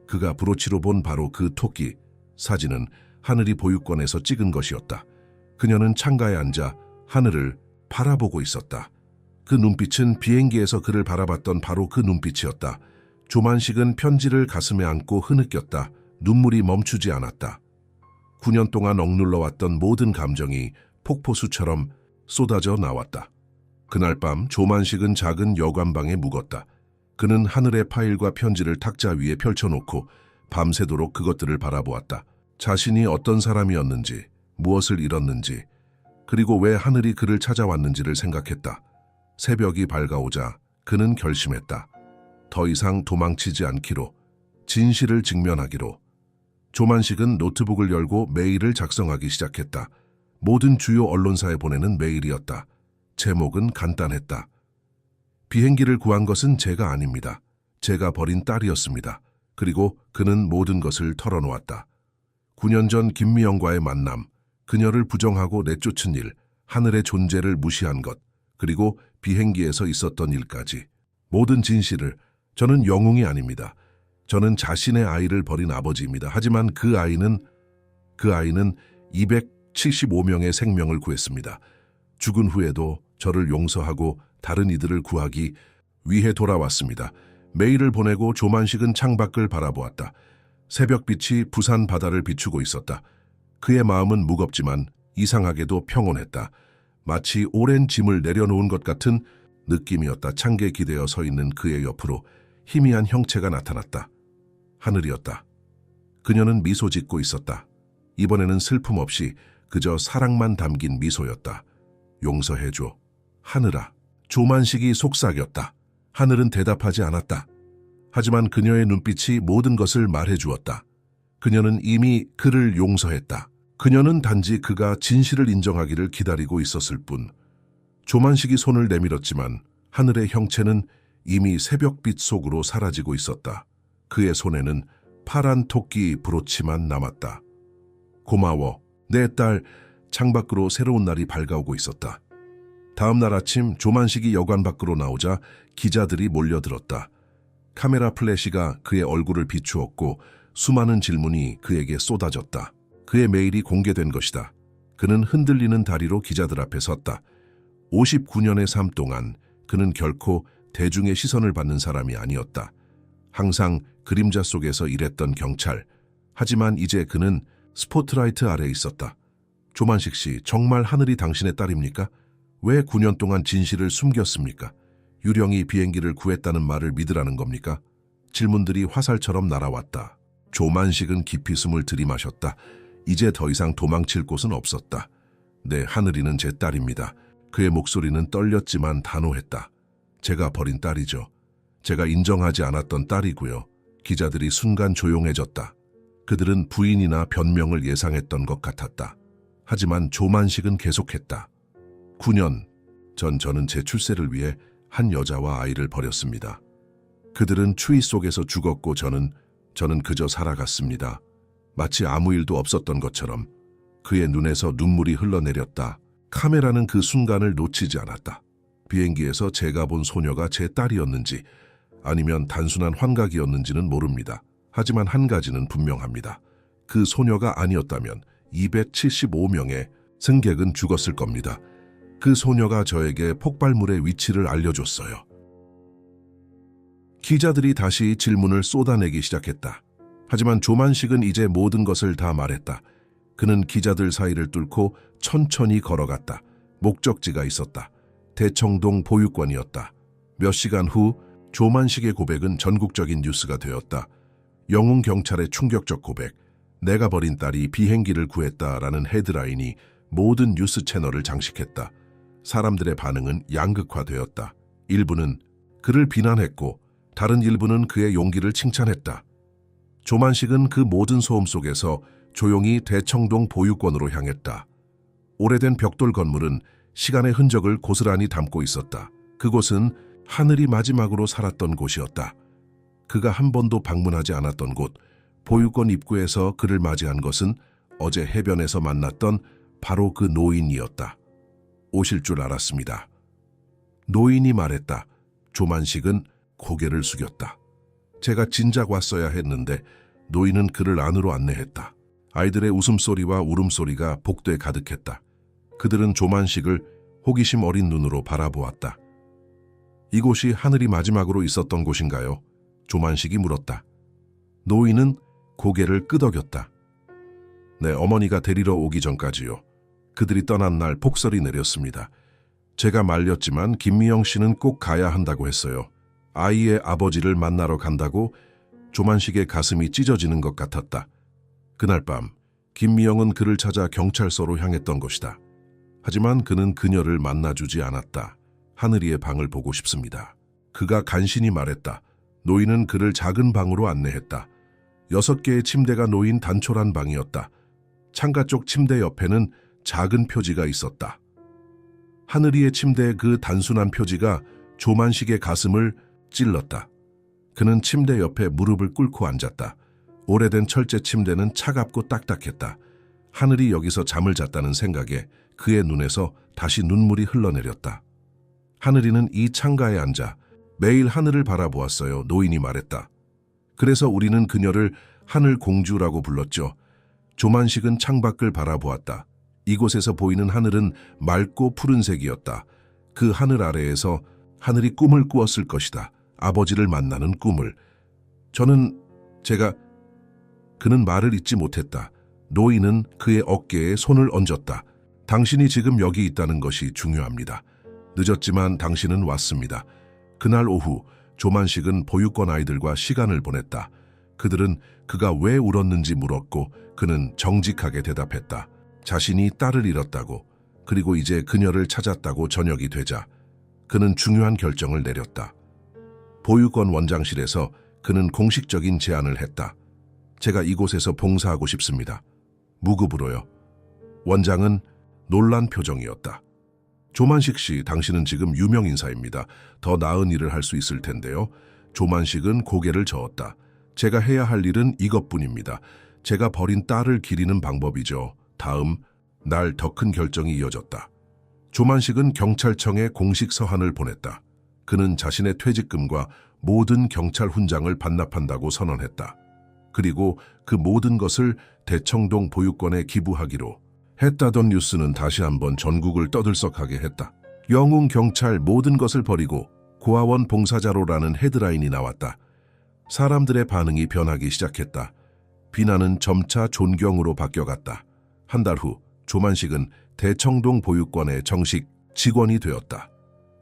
그가 브로치로 본 바로 그 토끼. 사진은 하늘이 보육원에서 찍은 것이었다. 그녀는 창가에 앉아 하늘을 바라보고 있었다. 그 눈빛은 비행기에서 그를 바라봤던 바로 그 눈빛이었다. 조만식은 편지를 가슴에 안고 흐느꼈다. 눈물이 멈추지 않았다. 9년 동안 억눌러왔던 모든 감정이 폭포수처럼 쏟아져 나왔다. 그날 밤 조만식은 작은 여관방에 묵었다. 그는 하늘의 파일과 편지를 탁자 위에 펼쳐놓고 밤새도록 그것들을 바라보았다. 자신이 어떤 사람이었는지, 무엇을 잃었는지, 그리고 왜 하늘이 그를 찾아왔는지를 생각했다. 새벽이 밝아오자 그는 결심했다. 더 이상 도망치지 않기로, 진실을 직면하기로. 조만식은 노트북을 열고 메일을 작성하기 시작했다. 모든 주요 언론사에 보내는 메일이었다. 제목은 간단했다. 비행기를 구한 것은 제가 아닙니다. 제가 버린 딸이었습니다. 그리고 그는 모든 것을 털어놓았다. 9년 전 김미영과의 만남, 그녀를 부정하고 내쫓은 일, 하늘의 존재를 무시한 것, 그리고 비행기에서 있었던 일까지. 모든 진실을. 저는 영웅이 아닙니다. 저는 자신의 아이를 버린 아버지입니다. 하지만 그 아이는 275명의 생명을 구했습니다. 죽은 후에도 저를 용서하고 다른 이들을 구하기 위해 돌아왔습니다. 메일을 보내고 조만식은 창밖을 바라보았다. 새벽빛이 부산 바다를 비추고 있었다. 그의 마음은 무겁지만 이상하게도 평온했다. 마치 오랜 짐을 내려놓은 것 같은 느낌이었다. 창에 기대어 서 있는 그의 옆으로 희미한 형체가 나타났다. 하늘이었다. 그녀는 미소 짓고 있었다. 이번에는 슬픔 없이 그저 사랑만 담긴 미소였다. 용서해줘, 하늘아. 조만식이 속삭였다. 하늘은 대답하지 않았다. 하지만 그녀의 눈빛이 모든 것을 말해주었다. 그녀는 이미 그를 용서했다. 그녀는 단지 그가 진실을 인정하기를 기다리고 있었을 뿐. 조만식이 손을 내밀었지만 하늘의 형체는 이미 새벽빛 속으로 사라지고 있었다. 그의 손에는 파란 토끼 브로치만 남았다. 고마워, 내 딸. 창밖으로 새로운 날이 밝아오고 있었다. 다음 날 아침 조만식이 여관 밖으로 나오자 기자들이 몰려들었다. 카메라 플래시가 그의 얼굴을 비추었고 수많은 질문이 그에게 쏟아졌다. 그의 메일이 공개된 것이다. 그는 흔들리는 다리로 기자들 앞에 섰다. 59년의 삶 동안 그는 결코 대중의 시선을 받는 사람이 아니었다. 항상 그림자 속에서 일했던 경찰. 하지만 이제 그는 스포트라이트 아래에 있었다. 조만식 씨, 정말 하늘이 당신의 딸입니까? 왜 9년 동안 진실을 숨겼습니까? 유령이 비행기를 구했다는 말을 믿으라는 겁니까? 질문들이 화살처럼 날아왔다. 조만식은 깊이 숨을 들이마셨다. 이제 더 이상 도망칠 곳은 없었다. 네, 하늘이는 제 딸입니다. 그의 목소리는 떨렸지만 단호했다. 제가 버린 딸이죠. 제가 인정하지 않았던 딸이고요. 기자들이 순간 조용해졌다. 그들은 부인이나 변명을 예상했던 것 같았다. 하지만 조만식은 계속했다. 9년 전 저는 제 출세를 위해 한 여자와 아이를 버렸습니다. 그들은 추위 속에서 죽었고 저는 그저 살아갔습니다. 마치 아무 일도 없었던 것처럼. 그의 눈에서 눈물이 흘러내렸다. 카메라는 그 순간을 놓치지 않았다. 비행기에서 제가 본 소녀가 제 딸이었는지 아니면 단순한 환각이었는지는 모릅니다. 하지만 한 가지는 분명합니다. 그 소녀가 아니었다면 275명의 승객은 죽었을 겁니다. 그 소녀가 저에게 폭발물의 위치를 알려줬어요. 기자들이 다시 질문을 쏟아내기 시작했다. 하지만 조만식은 이제 모든 것을 다 말했다. 그는 기자들 사이를 뚫고 천천히 걸어갔다. 목적지가 있었다. 대청동 보육원이었다. 몇 시간 후 조만식의 고백은 전국적인 뉴스가 되었다. 영웅 경찰의 충격적 고백, 내가 버린 딸이 비행기를 구했다라는 헤드라인이 모든 뉴스 채널을 장식했다. 사람들의 반응은 양극화되었다. 일부는 그를 비난했고 다른 일부는 그의 용기를 칭찬했다. 조만식은 그 모든 소음 속에서 조용히 대청동 보육원으로 향했다. 오래된 벽돌 건물은 시간의 흔적을 고스란히 담고 있었다. 그곳은 하늘이 마지막으로 살았던 곳이었다. 그가 한 번도 방문하지 않았던 곳, 보육원 입구에서 그를 맞이한 것은 어제 해변에서 만났던 바로 그 노인이었다. 오실 줄 알았습니다. 노인이 말했다. 조만식은 고개를 숙였다. 제가 진작 왔어야 했는데 노인은 그를 안으로 안내했다. 아이들의 웃음소리와 울음소리가 복도에 가득했다. 그들은 조만식을 호기심 어린 눈으로 바라보았다. 이곳이 하늘이 마지막으로 있었던 곳인가요? 조만식이 물었다. 노인은 고개를 끄덕였다. 네, 어머니가 데리러 오기 전까지요. 그들이 떠난 날 폭설이 내렸습니다. 제가 말렸지만 김미영 씨는 꼭 가야 한다고 했어요. 아이의 아버지를 만나러 간다고. 조만식의 가슴이 찢어지는 것 같았다. 그날 밤 김미영은 그를 찾아 경찰서로 향했던 것이다. 하지만 그는 그녀를 만나주지 않았다. 하늘이의 방을 보고 싶습니다. 그가 간신히 말했다. 노인은 그를 작은 방으로 안내했다. 6개의 침대가 놓인 단촐한 방이었다. 창가 쪽 침대 옆에는 작은 표지가 있었다. 하늘이의 침대의 그 단순한 표지가 조만식의 가슴을 찔렀다. 그는 침대 옆에 무릎을 꿇고 앉았다. 오래된 철제 침대는 차갑고 딱딱했다. 하늘이 여기서 잠을 잤다는 생각에 그의 눈에서 다시 눈물이 흘러내렸다. 하늘이는 이 창가에 앉아 매일 하늘을 바라보았어요. 노인이 말했다. 그래서 우리는 그녀를 하늘 공주라고 불렀죠. 조만식은 창밖을 바라보았다. 이곳에서 보이는 하늘은 맑고 푸른색이었다. 그 하늘 아래에서 하늘이 꿈을 꾸었을 것이다. 아버지를 만나는 꿈을. 그는 말을 잇지 못했다. 노인은 그의 어깨에 손을 얹었다. 당신이 지금 여기 있다는 것이 중요합니다. 늦었지만 당신은 왔습니다. 그날 오후 조만식은 보육원 아이들과 시간을 보냈다. 그들은 그가 왜 울었는지 물었고 그는 정직하게 대답했다. 자신이 딸을 잃었다고, 그리고 이제 그녀를 찾았다고. 저녁이 되자 그는 중요한 결정을 내렸다. 보육원 원장실에서 그는 공식적인 제안을 했다. 제가 이곳에서 봉사하고 싶습니다. 무급으로요. 원장은 놀란 표정이었다. 조만식 씨, 당신은 지금 유명 인사입니다. 더 나은 일을 할 수 있을 텐데요. 조만식은 고개를 저었다. 제가 해야 할 일은 이것뿐입니다. 제가 버린 딸을 기리는 방법이죠. 다음 날 더 큰 결정이 이어졌다. 조만식은 경찰청에 공식 서한을 보냈다. 그는 자신의 퇴직금과 모든 경찰 훈장을 반납한다고 선언했다. 그리고 그 모든 것을 대청동 보육원에 기부하기로 했다던 뉴스는 다시 한번 전국을 떠들썩하게 했다. 영웅 경찰 모든 것을 버리고 고아원 봉사자로라는 헤드라인이 나왔다. 사람들의 반응이 변하기 시작했다. 비난은 점차 존경으로 바뀌어갔다. 한 달 후 조만식은 대청동 보육원의 정식 직원이 되었다.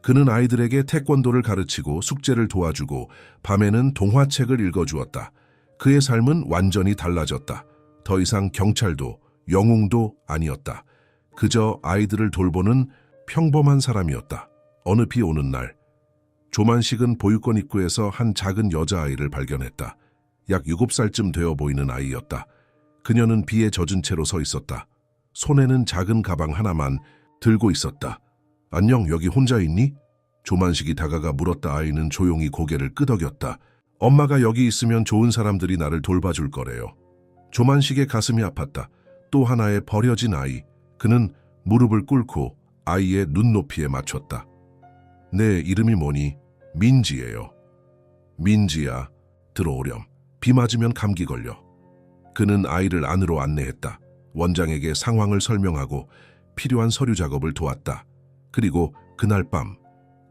그는 아이들에게 태권도를 가르치고 숙제를 도와주고 밤에는 동화책을 읽어주었다. 그의 삶은 완전히 달라졌다. 더 이상 경찰도 영웅도 아니었다. 그저 아이들을 돌보는 평범한 사람이었다. 어느 비 오는 날 조만식은 보육원 입구에서 한 작은 여자아이를 발견했다. 약 7살쯤 되어 보이는 아이였다. 그녀는 비에 젖은 채로 서 있었다. 손에는 작은 가방 하나만 들고 있었다. 안녕, 여기 혼자 있니? 조만식이 다가가 물었다. 아이는 조용히 고개를 끄덕였다. 엄마가 여기 있으면 좋은 사람들이 나를 돌봐줄 거래요. 조만식의 가슴이 아팠다. 또 하나의 버려진 아이. 그는 무릎을 꿇고 아이의 눈높이에 맞췄다. 내 이름이 뭐니? 민지예요. 민지야, 들어오렴. 비 맞으면 감기 걸려. 그는 아이를 안으로 안내했다. 원장에게 상황을 설명하고 필요한 서류 작업을 도왔다. 그리고 그날 밤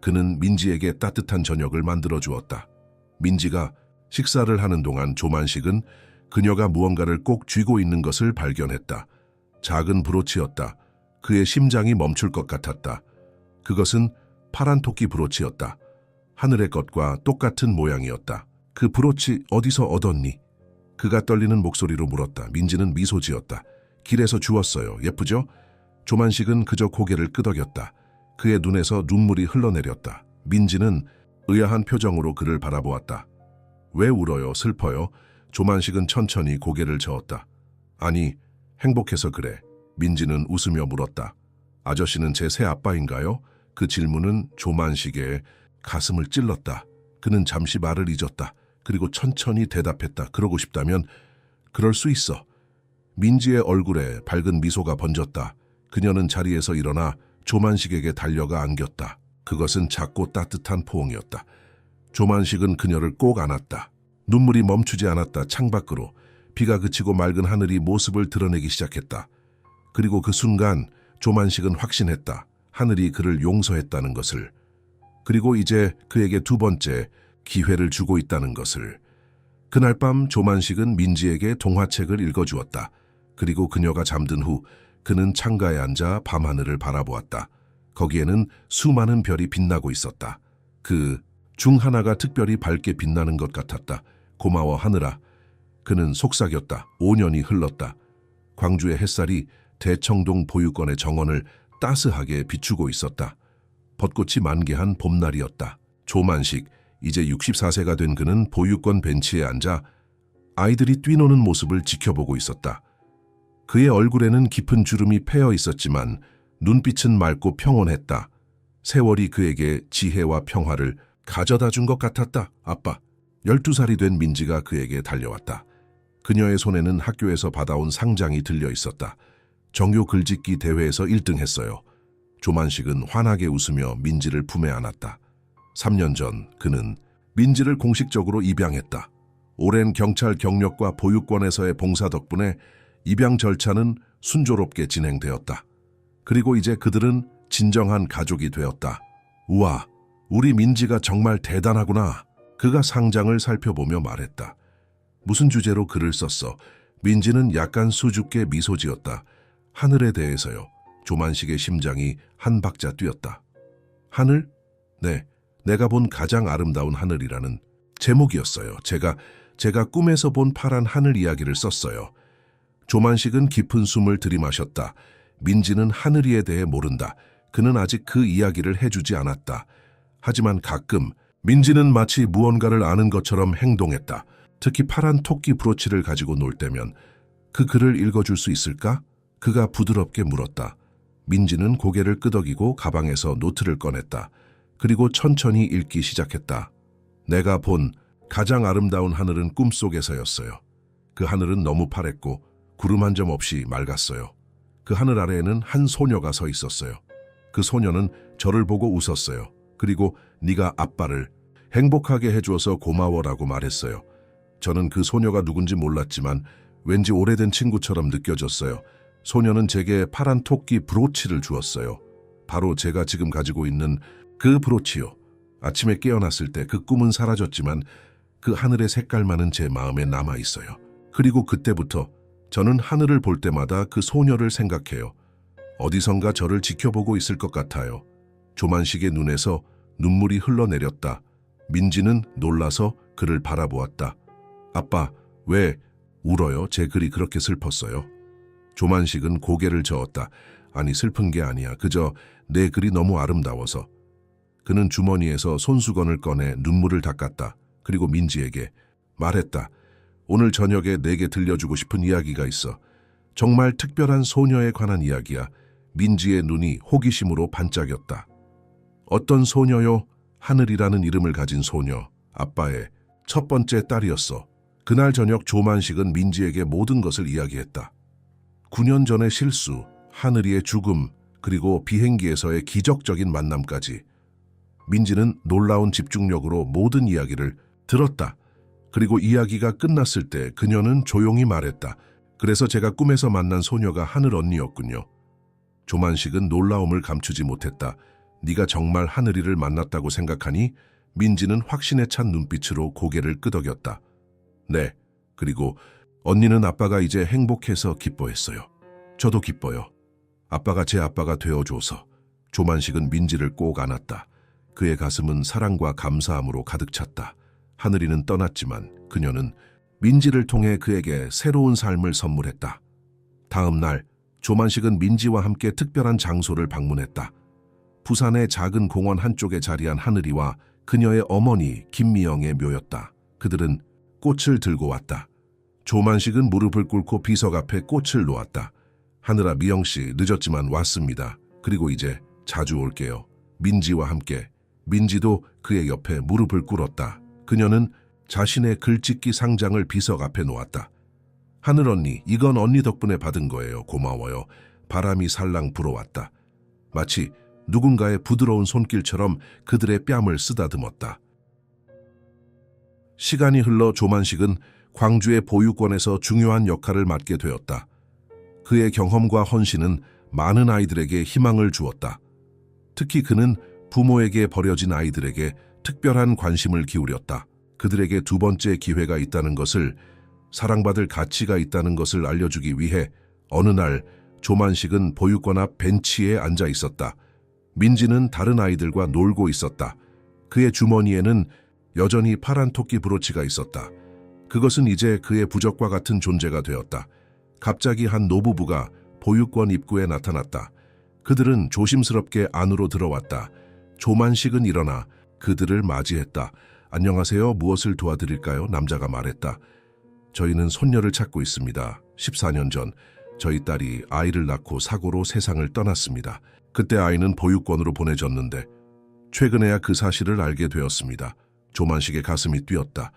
그는 민지에게 따뜻한 저녁을 만들어 주었다. 민지가 식사를 하는 동안 조만식은 그녀가 무언가를 꼭 쥐고 있는 것을 발견했다. 작은 브로치였다. 그의 심장이 멈출 것 같았다. 그것은 파란 토끼 브로치였다. 하늘의 것과 똑같은 모양이었다. 그 브로치 어디서 얻었니? 그가 떨리는 목소리로 물었다. 민지는 미소 지었다. 길에서 주웠어요. 예쁘죠? 조만식은 그저 고개를 끄덕였다. 그의 눈에서 눈물이 흘러내렸다. 민지는 의아한 표정으로 그를 바라보았다. 왜 울어요? 슬퍼요? 조만식은 천천히 고개를 저었다. 아니, 행복해서 그래. 민지는 웃으며 물었다. 아저씨는 제 새 아빠인가요? 그 질문은 조만식의 가슴을 찔렀다. 그는 잠시 말을 잊었다. 그리고 천천히 대답했다. 그러고 싶다면 그럴 수 있어. 민지의 얼굴에 밝은 미소가 번졌다. 그녀는 자리에서 일어나 조만식에게 달려가 안겼다. 그것은 작고 따뜻한 포옹이었다. 조만식은 그녀를 꼭 안았다. 눈물이 멈추지 않았다. 창밖으로 비가 그치고 맑은 하늘이 모습을 드러내기 시작했다. 그리고 그 순간 조만식은 확신했다. 하늘이 그를 용서했다는 것을. 그리고 이제 그에게 두 번째 기회를 주고 있다는 것을. 그날 밤 조만식은 민지에게 동화책을 읽어주었다. 그리고 그녀가 잠든 후 그는 창가에 앉아 밤하늘을 바라보았다. 거기에는 수많은 별이 빛나고 있었다. 그 중 하나가 특별히 밝게 빛나는 것 같았다. 고마워 하늘아. 그는 속삭였다. 5년이 흘렀다. 광주의 햇살이 대청동 보육원의 정원을 따스하게 비추고 있었다. 벚꽃이 만개한 봄날이었다. 조만식, 이제 64세가 된 그는 보육원 벤치에 앉아 아이들이 뛰노는 모습을 지켜보고 있었다. 그의 얼굴에는 깊은 주름이 패여 있었지만 눈빛은 맑고 평온했다. 세월이 그에게 지혜와 평화를 가져다 준 것 같았다. 아빠. 12살이 된 민지가 그에게 달려왔다. 그녀의 손에는 학교에서 받아온 상장이 들려 있었다. 정교 글짓기 대회에서 1등했어요. 조만식은 환하게 웃으며 민지를 품에 안았다. 3년 전 그는 민지를 공식적으로 입양했다. 오랜 경찰 경력과 보육원에서의 봉사 덕분에 입양 절차는 순조롭게 진행되었다. 그리고 이제 그들은 진정한 가족이 되었다. 우와, 우리 민지가 정말 대단하구나. 그가 상장을 살펴보며 말했다. 무슨 주제로 글을 썼어? 민지는 약간 수줍게 미소 지었다. 하늘에 대해서요. 조만식의 심장이 한 박자 뛰었다. 하늘? 네, 내가 본 가장 아름다운 하늘이라는 제목이었어요. 제가 꿈에서 본 파란 하늘 이야기를 썼어요. 조만식은 깊은 숨을 들이마셨다. 민지는 하늘이에 대해 모른다. 그는 아직 그 이야기를 해주지 않았다. 하지만 가끔 민지는 마치 무언가를 아는 것처럼 행동했다. 특히 파란 토끼 브로치를 가지고 놀 때면 그 글을 읽어줄 수 있을까? 그가 부드럽게 물었다. 민지는 고개를 끄덕이고 가방에서 노트를 꺼냈다. 그리고 천천히 읽기 시작했다. 내가 본 가장 아름다운 하늘은 꿈속에서였어요. 그 하늘은 너무 파랬고 구름 한 점 없이 맑았어요. 그 하늘 아래에는 한 소녀가 서 있었어요. 그 소녀는 저를 보고 웃었어요. 그리고 네가 아빠를 행복하게 해주어서 고마워라고 말했어요. 저는 그 소녀가 누군지 몰랐지만 왠지 오래된 친구처럼 느껴졌어요. 소녀는 제게 파란 토끼 브로치를 주었어요. 바로 제가 지금 가지고 있는 그 브로치요. 아침에 깨어났을 때 그 꿈은 사라졌지만 그 하늘의 색깔만은 제 마음에 남아있어요. 그리고 그때부터 저는 하늘을 볼 때마다 그 소녀를 생각해요. 어디선가 저를 지켜보고 있을 것 같아요. 조만식의 눈에서 눈물이 흘러내렸다. 민지는 놀라서 그를 바라보았다. 아빠, 왜 울어요? 제 글이 그렇게 슬펐어요? 조만식은 고개를 저었다. 아니, 슬픈 게 아니야. 그저 내 글이 너무 아름다워서. 그는 주머니에서 손수건을 꺼내 눈물을 닦았다. 그리고 민지에게 말했다. 오늘 저녁에 내게 들려주고 싶은 이야기가 있어. 정말 특별한 소녀에 관한 이야기야. 민지의 눈이 호기심으로 반짝였다. 어떤 소녀요? 하늘이라는 이름을 가진 소녀. 아빠의 첫 번째 딸이었어. 그날 저녁 조만식은 민지에게 모든 것을 이야기했다. 9년 전의 실수, 하늘이의 죽음, 그리고 비행기에서의 기적적인 만남까지. 민지는 놀라운 집중력으로 모든 이야기를 들었다. 그리고 이야기가 끝났을 때 그녀는 조용히 말했다. 그래서 제가 꿈에서 만난 소녀가 하늘 언니였군요. 조만식은 놀라움을 감추지 못했다. 네가 정말 하늘이를 만났다고 생각하니? 민지는 확신에 찬 눈빛으로 고개를 끄덕였다. 네, 그리고 언니는 아빠가 이제 행복해서 기뻐했어요. 저도 기뻐요. 아빠가 제 아빠가 되어줘서. 조만식은 민지를 꼭 안았다. 그의 가슴은 사랑과 감사함으로 가득 찼다. 하늘이는 떠났지만 그녀는 민지를 통해 그에게 새로운 삶을 선물했다. 다음 날 조만식은 민지와 함께 특별한 장소를 방문했다. 부산의 작은 공원 한쪽에 자리한 하늘이와 그녀의 어머니 김미영의 묘였다. 그들은 꽃을 들고 왔다. 조만식은 무릎을 꿇고 비석 앞에 꽃을 놓았다. 하늘아, 미영씨 늦었지만 왔습니다. 그리고 이제 자주 올게요. 민지와 함께. 민지도 그의 옆에 무릎을 꿇었다. 그녀는 자신의 글짓기 상장을 비석 앞에 놓았다. 하늘 언니, 이건 언니 덕분에 받은 거예요. 고마워요. 바람이 살랑 불어왔다. 마치 누군가의 부드러운 손길처럼 그들의 뺨을 쓰다듬었다. 시간이 흘러 조만식은 광주의 보육원에서 중요한 역할을 맡게 되었다. 그의 경험과 헌신은 많은 아이들에게 희망을 주었다. 특히 그는 부모에게 버려진 아이들에게 특별한 관심을 기울였다. 그들에게 두 번째 기회가 있다는 것을, 사랑받을 가치가 있다는 것을 알려주기 위해 어느 날 조만식은 보육원 앞 벤치에 앉아 있었다. 민지는 다른 아이들과 놀고 있었다. 그의 주머니에는 여전히 파란 토끼 브로치가 있었다. 그것은 이제 그의 부적과 같은 존재가 되었다. 갑자기 한 노부부가 보육원 입구에 나타났다. 그들은 조심스럽게 안으로 들어왔다. 조만식은 일어나 그들을 맞이했다. 안녕하세요. 무엇을 도와드릴까요? 남자가 말했다. 저희는 손녀를 찾고 있습니다. 14년 전 저희 딸이 아이를 낳고 사고로 세상을 떠났습니다. 그때 아이는 보육원으로 보내졌는데 최근에야 그 사실을 알게 되었습니다. 조만식의 가슴이 뛰었다.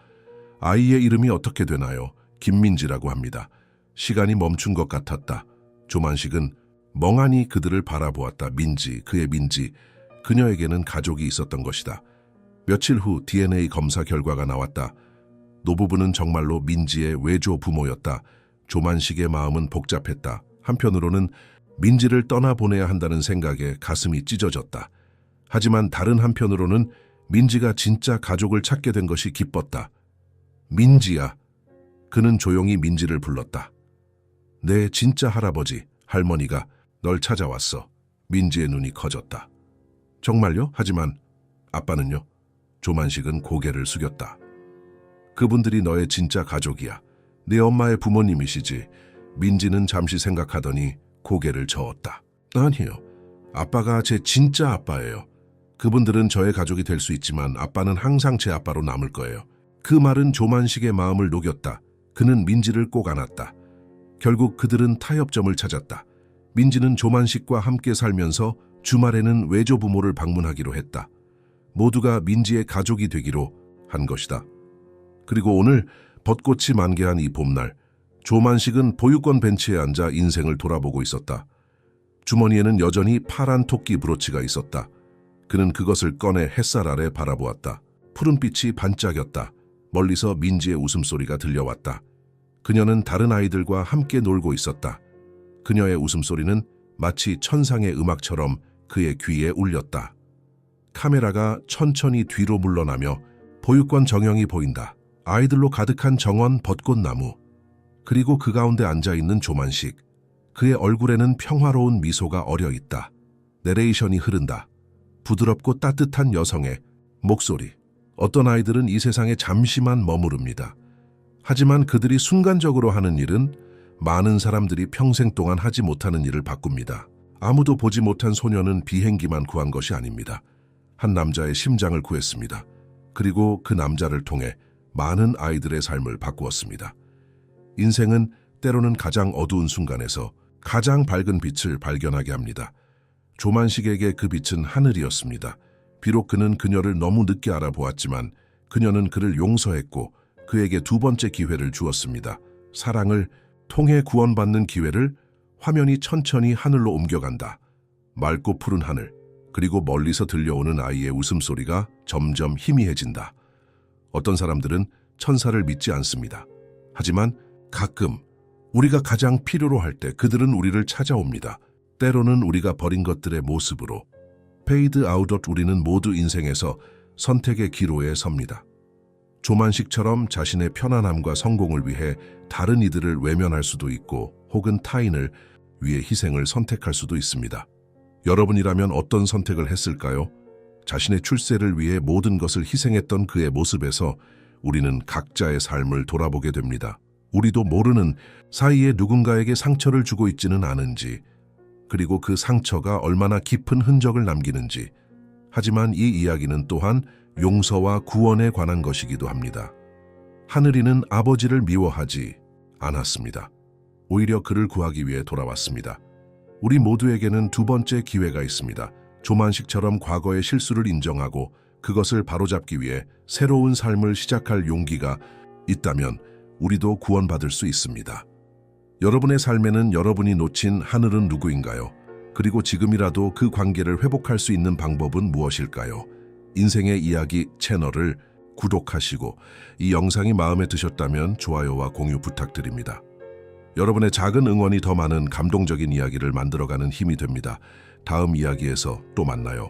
아이의 이름이 어떻게 되나요? 김민지라고 합니다. 시간이 멈춘 것 같았다. 조만식은 멍하니 그들을 바라보았다. 민지, 그의 민지. 그녀에게는 가족이 있었던 것이다. 며칠 후 DNA 검사 결과가 나왔다. 노부부는 정말로 민지의 외조 부모였다. 조만식의 마음은 복잡했다. 한편으로는 민지를 떠나보내야 한다는 생각에 가슴이 찢어졌다. 하지만 다른 한편으로는 민지가 진짜 가족을 찾게 된 것이 기뻤다. 민지야. 그는 조용히 민지를 불렀다. 내 진짜 할아버지, 할머니가 널 찾아왔어. 민지의 눈이 커졌다. 정말요? 하지만 아빠는요? 조만식은 고개를 숙였다. 그분들이 너의 진짜 가족이야. 네 엄마의 부모님이시지. 민지는 잠시 생각하더니 고개를 저었다. 아니요. 아빠가 제 진짜 아빠예요. 그분들은 저의 가족이 될 수 있지만 아빠는 항상 제 아빠로 남을 거예요. 그 말은 조만식의 마음을 녹였다. 그는 민지를 꼭 안았다. 결국 그들은 타협점을 찾았다. 민지는 조만식과 함께 살면서 주말에는 외조부모를 방문하기로 했다. 모두가 민지의 가족이 되기로 한 것이다. 그리고 오늘 벚꽃이 만개한 이 봄날, 조만식은 보육원 벤치에 앉아 인생을 돌아보고 있었다. 주머니에는 여전히 파란 토끼 브로치가 있었다. 그는 그것을 꺼내 햇살 아래 바라보았다. 푸른빛이 반짝였다. 멀리서 민지의 웃음소리가 들려왔다. 그녀는 다른 아이들과 함께 놀고 있었다. 그녀의 웃음소리는 마치 천상의 음악처럼 그의 귀에 울렸다. 카메라가 천천히 뒤로 물러나며 보육원 정형이 보인다. 아이들로 가득한 정원 벚꽃나무. 그리고 그 가운데 앉아있는 조만식. 그의 얼굴에는 평화로운 미소가 어려있다. 내레이션이 흐른다. 부드럽고 따뜻한 여성의 목소리. 어떤 아이들은 이 세상에 잠시만 머무릅니다. 하지만 그들이 순간적으로 하는 일은 많은 사람들이 평생 동안 하지 못하는 일을 바꿉니다. 아무도 보지 못한 소녀는 비행기만 구한 것이 아닙니다. 한 남자의 심장을 구했습니다. 그리고 그 남자를 통해 많은 아이들의 삶을 바꾸었습니다. 인생은 때로는 가장 어두운 순간에서 가장 밝은 빛을 발견하게 합니다. 조만식에게 그 빛은 하늘이었습니다. 비록 그는 그녀를 너무 늦게 알아보았지만 그녀는 그를 용서했고 그에게 두 번째 기회를 주었습니다. 사랑을 통해 구원받는 기회를. 화면이 천천히 하늘로 옮겨간다. 맑고 푸른 하늘, 그리고 멀리서 들려오는 아이의 웃음소리가 점점 희미해진다. 어떤 사람들은 천사를 믿지 않습니다. 하지만 가끔 우리가 가장 필요로 할 때 그들은 우리를 찾아옵니다. 때로는 우리가 버린 것들의 모습으로. 페이드 아웃. 우리는 모두 인생에서 선택의 기로에 섭니다. 조만식처럼 자신의 편안함과 성공을 위해 다른 이들을 외면할 수도 있고, 혹은 타인을 위해 희생을 선택할 수도 있습니다. 여러분이라면 어떤 선택을 했을까요? 자신의 출세를 위해 모든 것을 희생했던 그의 모습에서 우리는 각자의 삶을 돌아보게 됩니다. 우리도 모르는 사이에 누군가에게 상처를 주고 있지는 않은지, 그리고 그 상처가 얼마나 깊은 흔적을 남기는지. 하지만 이 이야기는 또한 용서와 구원에 관한 것이기도 합니다. 하늘이는 아버지를 미워하지 않았습니다. 오히려 그를 구하기 위해 돌아왔습니다. 우리 모두에게는 두 번째 기회가 있습니다. 조만식처럼 과거의 실수를 인정하고 그것을 바로잡기 위해 새로운 삶을 시작할 용기가 있다면 우리도 구원받을 수 있습니다. 여러분의 삶에는 여러분이 놓친 하늘은 누구인가요? 그리고 지금이라도 그 관계를 회복할 수 있는 방법은 무엇일까요? 인생의 이야기 채널을 구독하시고 이 영상이 마음에 드셨다면 좋아요와 공유 부탁드립니다. 여러분의 작은 응원이 더 많은 감동적인 이야기를 만들어가는 힘이 됩니다. 다음 이야기에서 또 만나요.